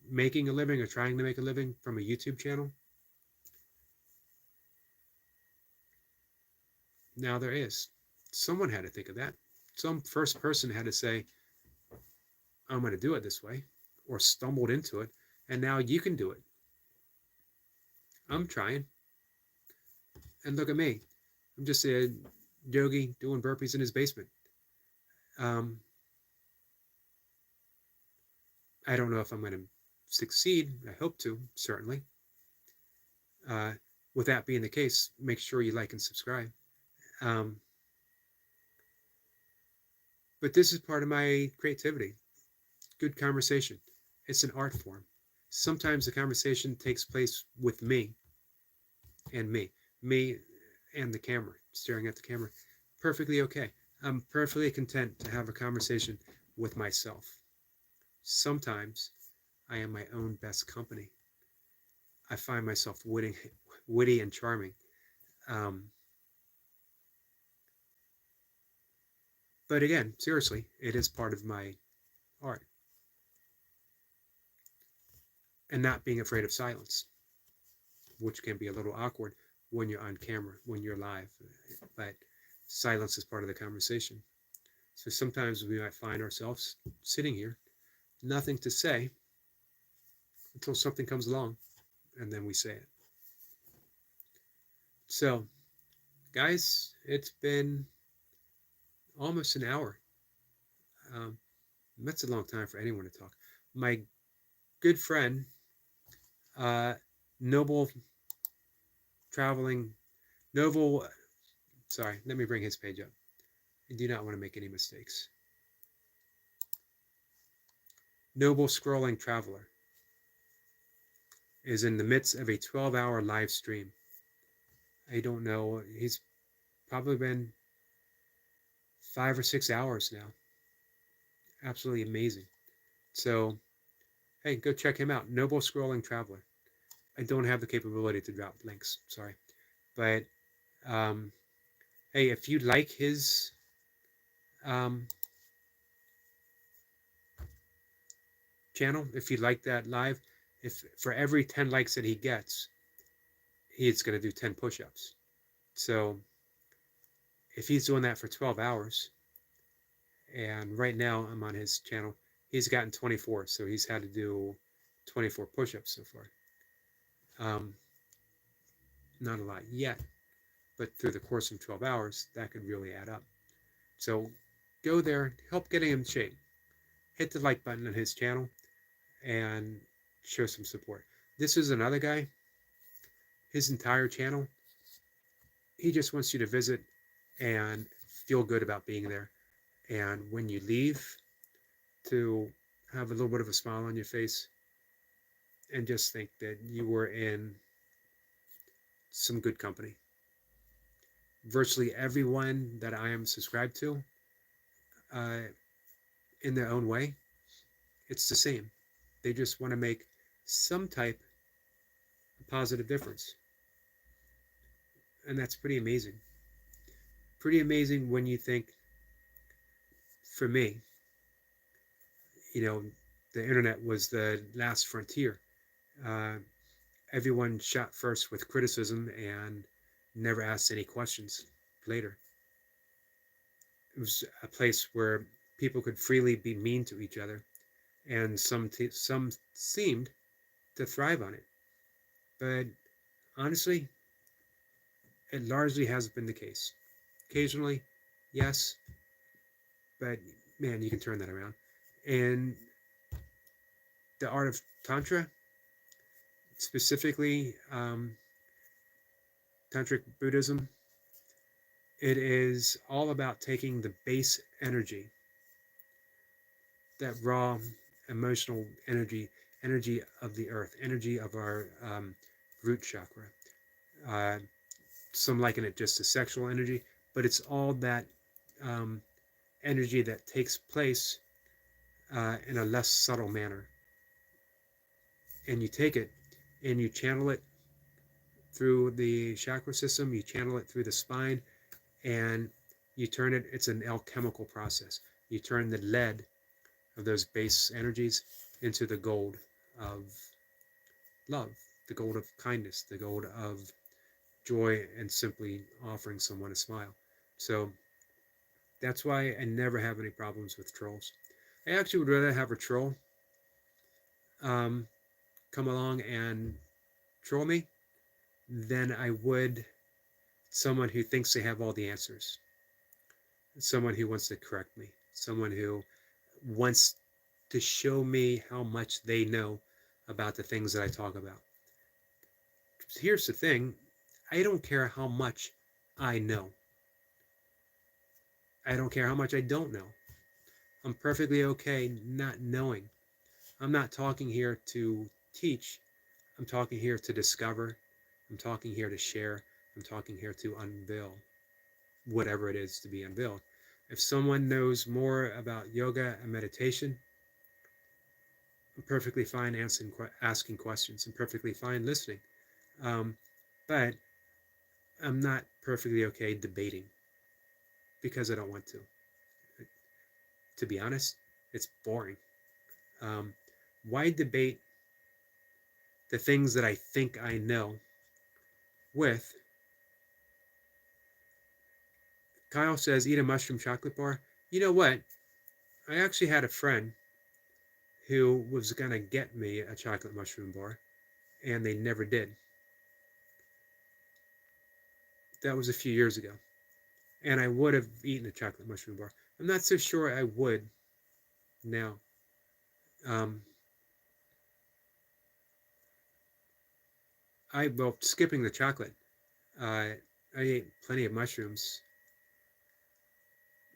making a living or trying to make a living from a YouTube channel? Now there is. Someone had to think of that. Some first person had to say, I'm going to do it this way, or stumbled into it, and now you can do it. I'm trying. And look at me. I'm just a yogi doing burpees in his basement. I don't know if I'm going to succeed. I hope to, certainly. With that being the case, make sure you like and subscribe. But this is part of my creativity. Good conversation. It's an art form. Sometimes the conversation takes place with me and the camera, staring at the camera. Perfectly okay. I'm perfectly content to have a conversation with myself. Sometimes I am my own best company. I find myself witty and charming. But again, seriously, it is part of my art. And not being afraid of silence, which can be a little awkward when you're on camera, when you're live, but silence is part of the conversation. So sometimes we might find ourselves sitting here, nothing to say until something comes along, and then we say it. So, guys, it's been almost an hour. Um, that's a long time for anyone to talk. My good friend, uh, Noble Traveling, Noble, sorry, let me bring his page up. I do not want to make any mistakes. Noble Scrolling Traveler is in the midst of a 12-hour live stream. I don't know, he's probably been 5 or 6 hours now. Absolutely amazing. So, hey, go check him out. Noble Scrolling Traveler. I don't have the capability to drop links, sorry. But, hey, if you like his channel, if you like that live, if for every 10 likes that he gets, he's going to do 10 push-ups. So if he's doing that for 12 hours, and right now I'm on his channel, he's gotten 24, so he's had to do 24 push-ups so far. Not a lot yet, but through the course of 12 hours, that could really add up. So go there, help get him in shape. Hit the like button on his channel and show some support. This is another guy, his entire channel, he just wants you to visit and feel good about being there. And when you leave, to have a little bit of a smile on your face and just think that you were in some good company. Virtually everyone that I am subscribed to, in their own way, it's the same. They just want to make some type of positive difference. And that's pretty amazing. Pretty amazing when you think, for me, the internet was the last frontier. Uh, Everyone shot first with criticism and never asked any questions later. It was a place where people could freely be mean to each other, and some seemed to thrive on it. But honestly, it largely hasn't been the case. Occasionally, yes, but man, you can turn that around. And the art of Tantra, specifically Tantric Buddhism, it is all about taking the base energy, that raw emotional energy of the earth, energy of our root chakra. Some liken it just to sexual energy, but it's all that energy that takes place in a less subtle manner. And you take it and you channel it through the chakra system, you channel it through the spine, and you turn it, it's an alchemical process. You turn the lead of those base energies into the gold of love, the gold of kindness, the gold of joy, and simply offering someone a smile. So that's why I never have any problems with trolls. I actually would rather have a troll come along and troll me than I would someone who thinks they have all the answers, someone who wants to correct me, someone who wants to show me how much they know about the things that I talk about. Here's the thing, I don't care how much I know. I don't care how much I don't know. I'm perfectly okay not knowing. I'm not talking here to teach. I'm talking here to discover. I'm talking here to share. I'm talking here to unveil whatever it is to be unveiled. If someone knows more about yoga and meditation, I'm perfectly fine asking questions. I'm perfectly fine listening. But I'm not perfectly okay debating because I don't want to. To be honest, it's boring. Why debate the things that I think I know with Kyle says, eat a mushroom chocolate bar. You know what? I actually had a friend who was going to get me a chocolate mushroom bar, and they never did. That was a few years ago. And I would have eaten a chocolate mushroom bar. I'm not so sure I would now. Um, well, skipping the chocolate, I ate plenty of mushrooms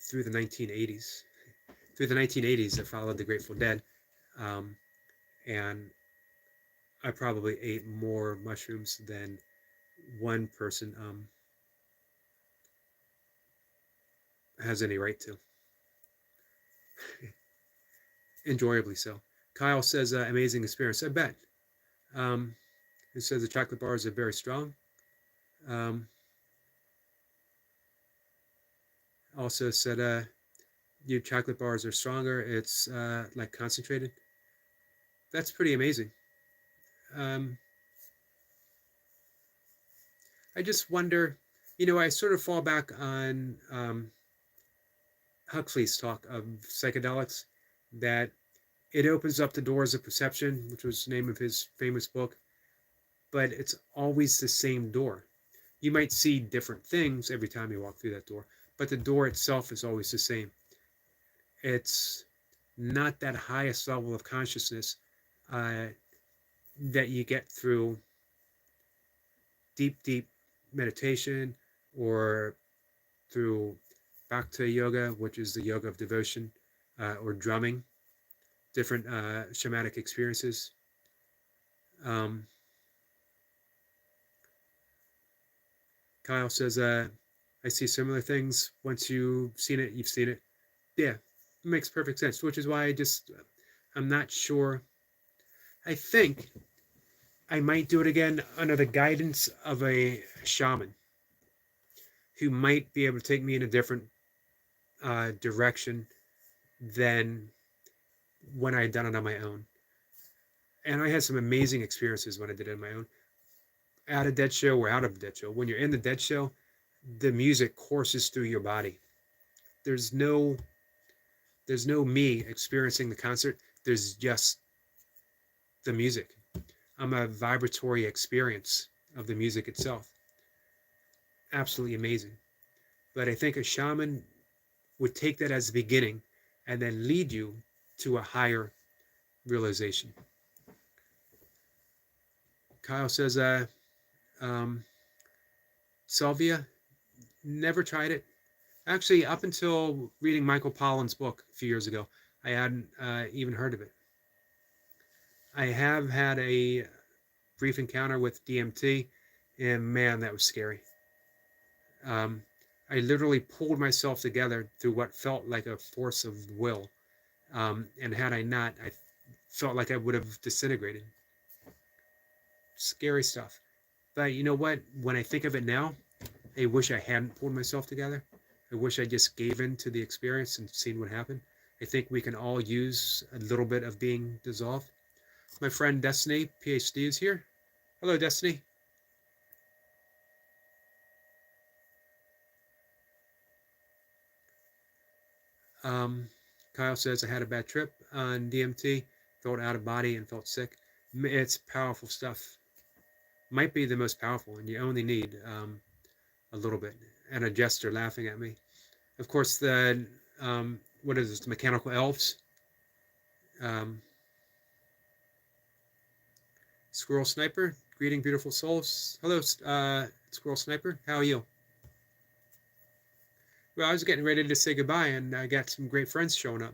through the 1980s. Through the 1980s, I followed the Grateful Dead, um, and I probably ate more mushrooms than one person has any right to. Enjoyably so. Kyle says, amazing experience. I bet. Um, he says the chocolate bars are very strong. Um, also said, your chocolate bars are stronger. It's like concentrated. That's pretty amazing. Um, I just wonder, I sort of fall back on Huxley's talk of psychedelics, that it opens up the doors of perception, which was the name of his famous book, but it's always the same door. You might see different things every time you walk through that door, but the door itself is always the same. It's not that highest level of consciousness uh, that you get through deep, deep meditation or through bhakti yoga, which is the yoga of devotion, or drumming, different shamanic experiences. Um, Kyle says, I see similar things. Once you've seen it, you've seen it. Yeah, it makes perfect sense, which is why I'm not sure. I think I might do it again under the guidance of a shaman who might be able to take me in a different direction than when I had done it on my own. And I had some amazing experiences when I did it on my own. At a dead show or out of a dead show. When you're in the dead show, the music courses through your body. There's no there's no me experiencing the concert. There's just the music. I'm a vibratory experience of the music itself. Absolutely amazing. But I think a shaman would take that as the beginning and then lead you to a higher realization. Kyle says, um, Salvia, never tried it. Actually, up until reading Michael Pollan's book a few years ago, I hadn't even heard of it. I have had a brief encounter with DMT, and man, that was scary. Um, I literally pulled myself together through what felt like a force of will. And had I not, I felt like I would have disintegrated. Scary stuff. But you know what? When I think of it now, I wish I hadn't pulled myself together. I wish I just gave in to the experience and seen what happened. I think we can all use a little bit of being dissolved. My friend Destiny, PhD, is here. Hello, Destiny. Um, Kyle says, I had a bad trip on DMT, felt out of body and felt sick. It's powerful stuff. Might be the most powerful, and you only need a little bit. And a jester laughing at me. Of course, what is this, the mechanical elves? Um, Squirrel Sniper, greeting beautiful souls. Hello, Squirrel Sniper, how are you? Well, I was getting ready to say goodbye, and I got some great friends showing up.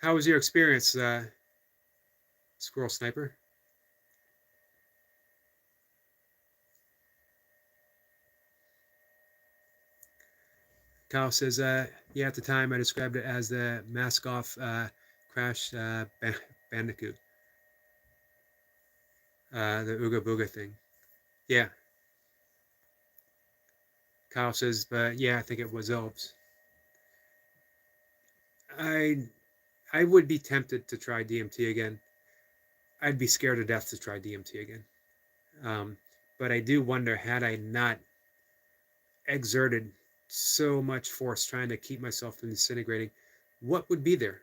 How was your experience, Squirrel Sniper? Kyle says, yeah, at the time I described it as the mask off Crash Bandicoot, the Ooga Booga thing. Yeah. Kyle says, but yeah, I think it was elves. I I would be tempted to try DMT again. I'd be scared to death to try DMT again. Um, but I do wonder, had I not exerted so much force trying to keep myself from disintegrating, what would be there?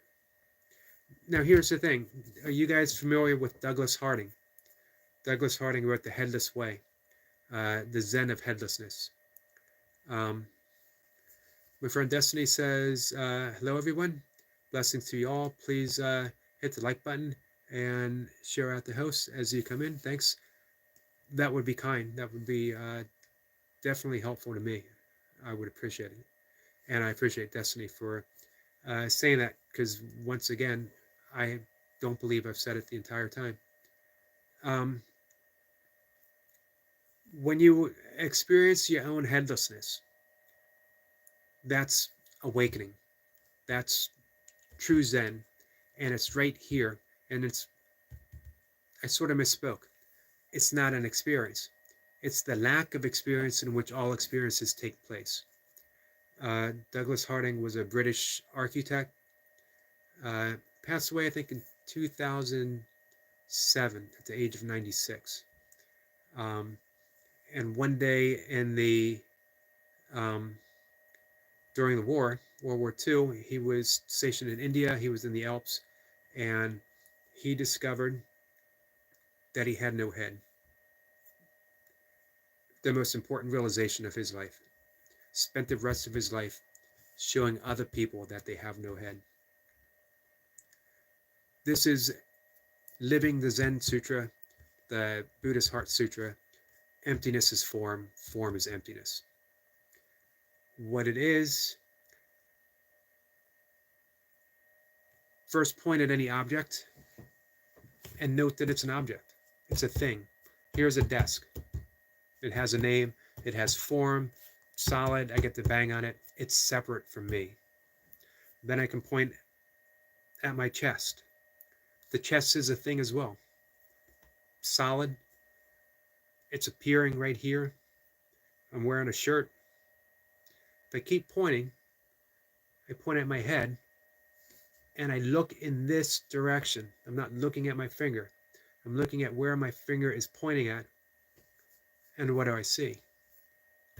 Now, here's the thing. Are you guys familiar with Douglas Harding? Douglas Harding wrote The Headless Way, the Zen of Headlessness. My friend Destiny says, hello, everyone. Blessings to you all. Please hit the like button and share out the house as you come in. Thanks. That would be kind. That would be definitely helpful to me. I would appreciate it. And I appreciate Destiny for saying that, because once again, I don't believe I've said it the entire time. When you experience your own headlessness, that's awakening. That's true Zen. And it's right here. And I sort of misspoke. It's not an experience. It's the lack of experience in which all experiences take place. Douglas Harding was a British architect. Passed away, I think, in 2007 at the age of 96. And one day during the war, World War II, he was stationed in India. He was in the Alps, and he discovered that he had no head. The most important realization of his life. Spent the rest of his life showing other people that they have no head. This is living the Zen Sutra, the Buddhist Heart Sutra. Emptiness is form, form is emptiness. What it is, first point at any object and note that it's an object. It's a thing. Here's a desk. It has a name. It has form, solid. I get to bang on it. It's separate from me. Then I can point at my chest. The chest is a thing as well. Solid. It's appearing right here. I'm wearing a shirt. If I keep pointing, I point at my head and I look in this direction. I'm not looking at my finger. I'm looking at where my finger is pointing at. And what do I see?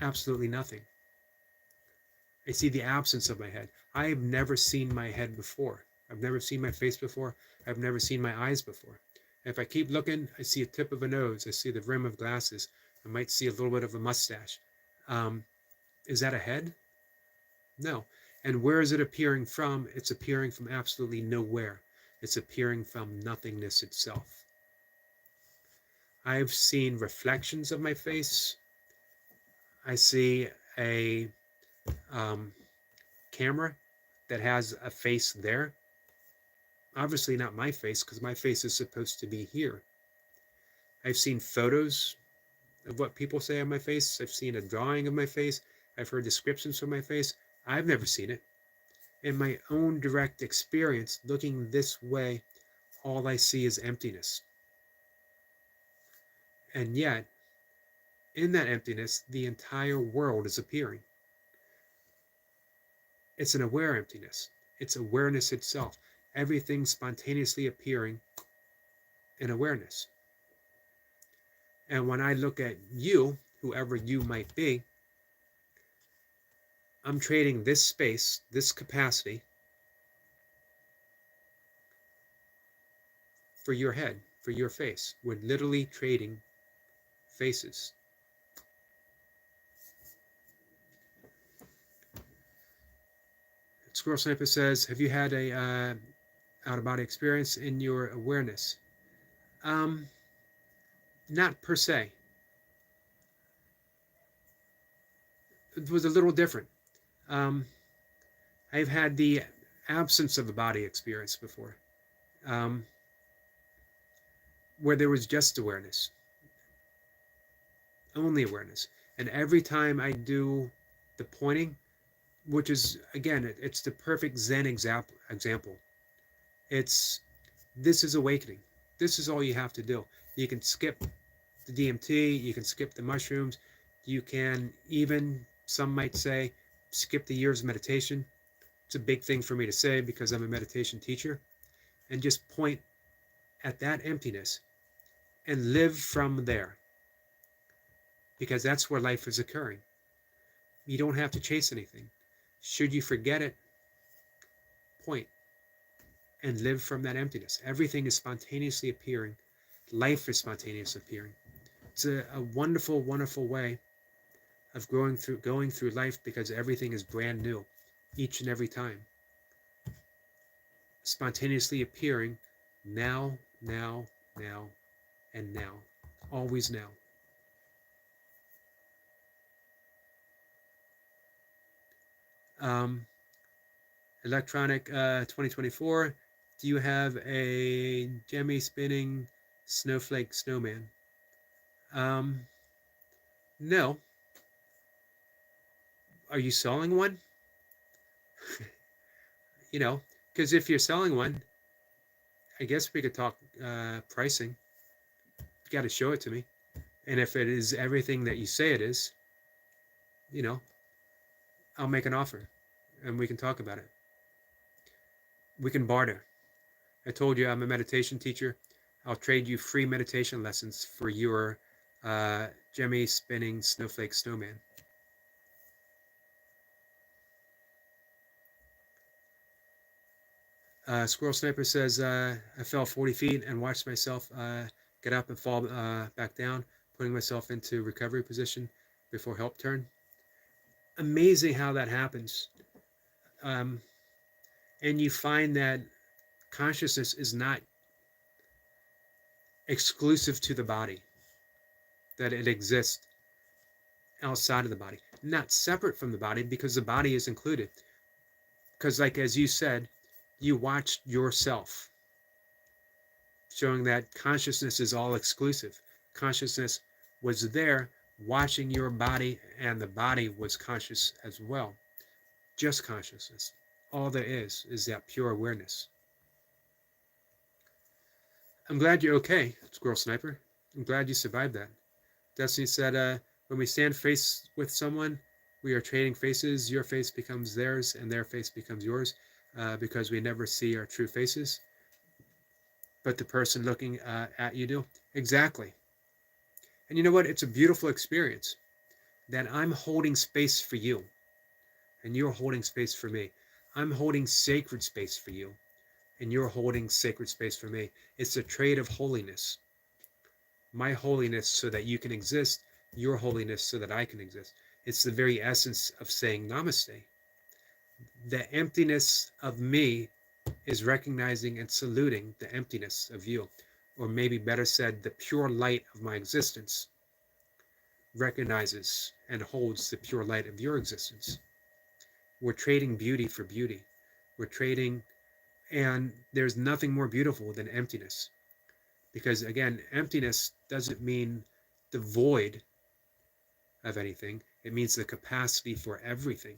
Absolutely nothing. I see the absence of my head. I have never seen my head before. I've never seen my face before. I've never seen my eyes before. If I keep looking, I see a tip of a nose. I see the rim of glasses. I might see a little bit of a mustache. Is that a head? No. And where is it appearing from? It's appearing from absolutely nowhere. It's appearing from nothingness itself. I've seen reflections of my face. I see a camera that has a face there. Obviously not my face, because my face is supposed to be here. I've seen photos of what people say on my face. I've seen a drawing of my face. I've heard descriptions of my face. I've never seen it. In my own direct experience, looking this way, all I see is emptiness. And yet, in that emptiness, the entire world is appearing. It's an aware emptiness. It's awareness itself. Everything spontaneously appearing in awareness. And when I look at you, whoever you might be, I'm trading this space, this capacity, for your head, for your face. We're literally trading faces. Squirrel Sniper says, have you had a out-of-body experience in your awareness? Not per se. It was a little different. I've had the absence of a body experience before, where there was just awareness, only awareness. And every time I do the pointing, which is, again, it's the perfect Zen example. This is awakening. This is all you have to do. You can skip the DMT, you can skip the mushrooms, you can even, some might say, skip the years of meditation, It's a big thing for me to say because I'm a meditation teacher. And just point at that emptiness and live from there, because that's where life is occurring. You don't have to chase anything. Should you forget it, point and live from that emptiness. Everything is spontaneously appearing. Life is spontaneously appearing. It's a wonderful, wonderful way of going through life, because everything is brand new each and every time. Spontaneously appearing now, now, now, and now. Always now. Electronic 2024. Do you have a Jemmy spinning snowflake snowman? No. Are you selling one? You know, because if you're selling one, I guess we could talk pricing. You got to show it to me. And if it is everything that you say it is, you know, I'll make an offer and we can talk about it. We can barter. I told you I'm a meditation teacher. I'll trade you free meditation lessons for your Jemmy spinning snowflake snowman. Squirrel Sniper says, I fell 40 feet and watched myself get up and fall back down, putting myself into recovery position before help turn. Amazing how that happens. And you find that consciousness is not exclusive to the body, that it exists outside of the body, not separate from the body, because the body is included. Because, like as you said, you watched yourself, showing that consciousness is all exclusive. Consciousness was there watching your body, and the body was conscious as well. Just consciousness. All there is that pure awareness. I'm glad you're okay, Squirrel Sniper. I'm glad you survived that. Destiny said, when we stand face with someone, we are trading faces. Your face becomes theirs, and their face becomes yours, because we never see our true faces. But the person looking at you do. Exactly. And you know what? It's a beautiful experience that I'm holding space for you, and you're holding space for me. I'm holding sacred space for you, and you're holding sacred space for me. It's a trade of holiness. My holiness so that you can exist, your holiness so that I can exist. It's the very essence of saying namaste. The emptiness of me is recognizing and saluting the emptiness of you. Or maybe better said, the pure light of my existence recognizes and holds the pure light of your existence. We're trading beauty for beauty. We're trading, and there's nothing more beautiful than emptiness. Because again, emptiness doesn't mean the void of anything. It means the capacity for everything.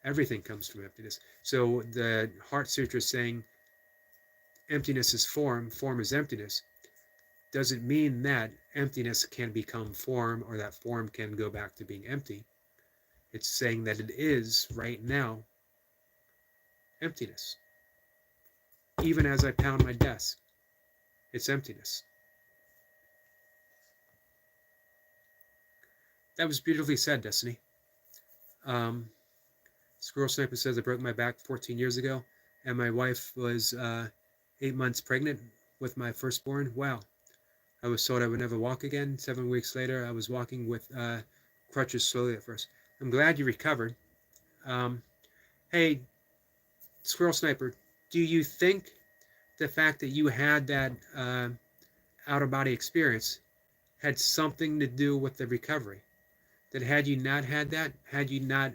Everything comes from emptiness. So the Heart Sutra is saying emptiness is form, form is emptiness. Doesn't mean that emptiness can become form, or that form can go back to being empty. It's saying that it is right now emptiness. Even as I pound my desk, it's emptiness. That was beautifully said, Destiny. Squirrel Sniper says, I broke my back 14 years ago, and my wife was 8 months pregnant with my firstborn. Wow. I was told I would never walk again. 7 weeks later, I was walking with crutches slowly at first. I'm glad you recovered. Hey, Squirrel Sniper, do you think the fact that you had that out-of-body experience had something to do with the recovery? That had you not had that, had you not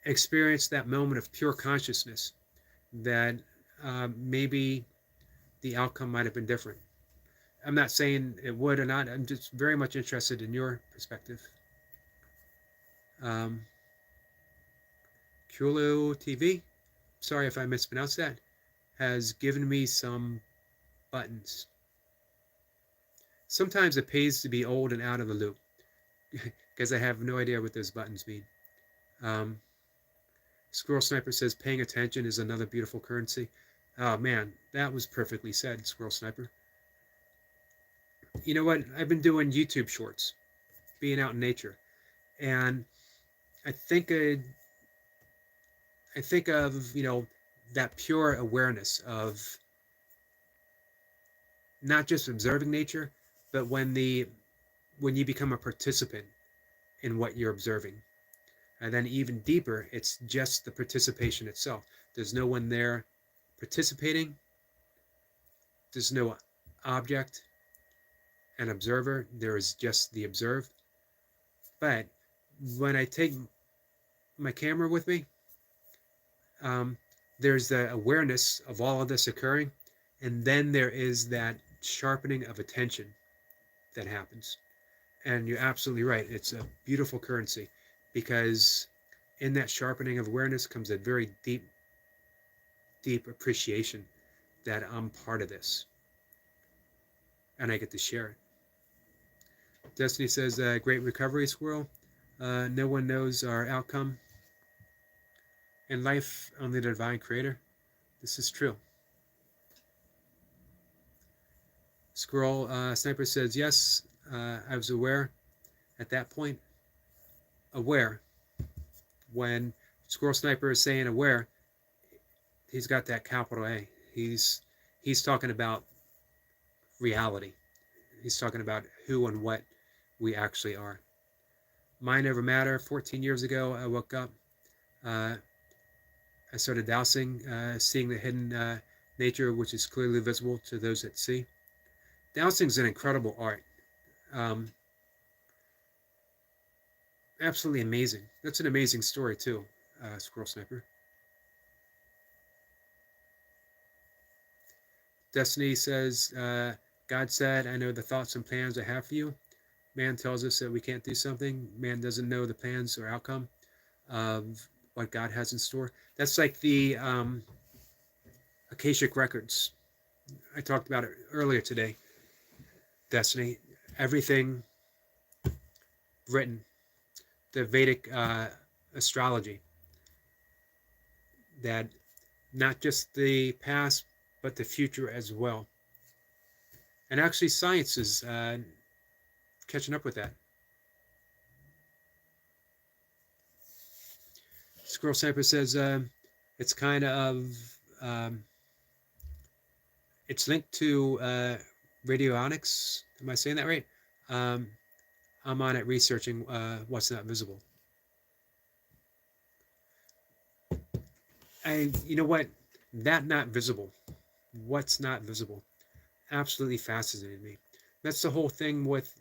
experienced that moment of pure consciousness, that maybe the outcome might have been different? I'm not saying it would or not. I'm just very much interested in your perspective. Kulu TV, sorry if I mispronounced that, has given me some buttons. Sometimes it pays to be old and out of the loop, because I have no idea what those buttons mean. Squirrel Sniper says paying attention is another beautiful currency. Oh man, that was perfectly said, Squirrel Sniper. You know what? I've been doing YouTube shorts, being out in nature, and I think I think of that pure awareness of not just observing nature, but when you become a participant in what you're observing. And then even deeper, it's just the participation itself. There's no one there participating. There's no object and observer. There is just the observed. But when I take my camera with me, um, there's the awareness of all of this occurring. And then there is that sharpening of attention that happens. And you're absolutely right. It's a beautiful currency because in that sharpening of awareness comes a very deep, deep appreciation that I'm part of this and I get to share it. Destiny says, great recovery, Squirrel. No one knows our outcome in life, only the divine creator. This is true. Squirrel Sniper says, yes, I was aware at that point. Aware. When Squirrel Sniper is saying aware, he's got that capital A. He's talking about reality. He's talking about who and what we actually are. Mind over matter. 14 years ago, I woke up. I started dowsing, seeing the hidden nature, which is clearly visible to those that see. Dowsing is an incredible art. Absolutely amazing. That's an amazing story too, Squirrel Sniper. Destiny says, God said, I know the thoughts and plans I have for you. Man tells us that we can't do something. Man doesn't know the plans or outcome of what God has in store. That's like the Akashic Records. I talked about it earlier today. Destiny, everything written, the Vedic astrology, that not just the past, but the future as well. And actually science is catching up with that. Squirrel Sniper says it's kind of it's linked to radionics. Am I saying that right? I'm on it researching what's not visible. You know what? That not visible. What's not visible? Absolutely fascinated me. That's the whole thing with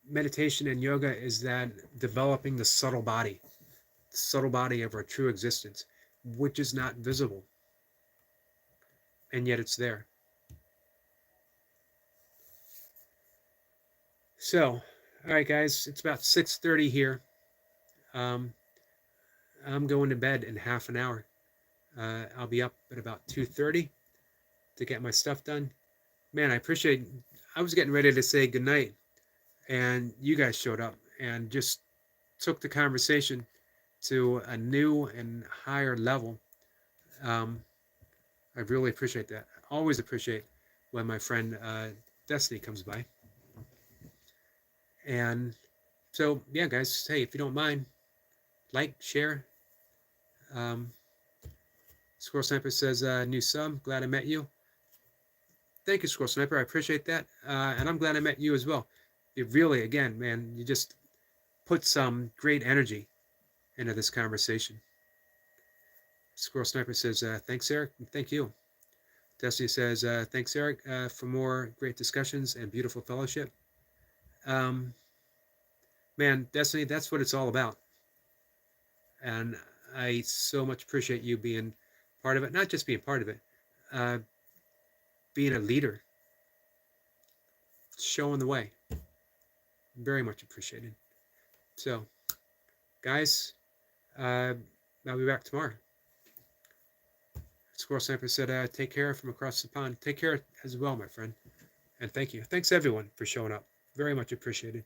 meditation and yoga, is that developing the subtle body of our true existence, which is not visible, and yet it's there. So, all right, guys, it's about 6:30 here. I'm going to bed in half an hour. I'll be up at about 2:30 to get my stuff done. Man, I appreciate. I was getting ready to say goodnight, and you guys showed up and just took the conversation to a new and higher level. I really appreciate that. I always appreciate when my friend Destiny comes by. And so, yeah, guys, hey, if you don't mind, like, share. Squirrel Sniper says, new sub, glad I met you. Thank you, Squirrel Sniper. I appreciate that. And I'm glad I met you as well. You really, again, man, you just put some great energy into this conversation. Squirrel Sniper says, thanks, Eric. Thank you. Destiny says, thanks, Eric, for more great discussions and beautiful fellowship. Man, Destiny, that's what it's all about. And I so much appreciate you being part of it. Not just being part of it, being a leader, showing the way. Very much appreciated. So, guys, I'll be back tomorrow. Squirrel Sniper said, take care from across the pond. Take care as well, my friend. And thank you. Thanks, everyone, for showing up. Very much appreciated.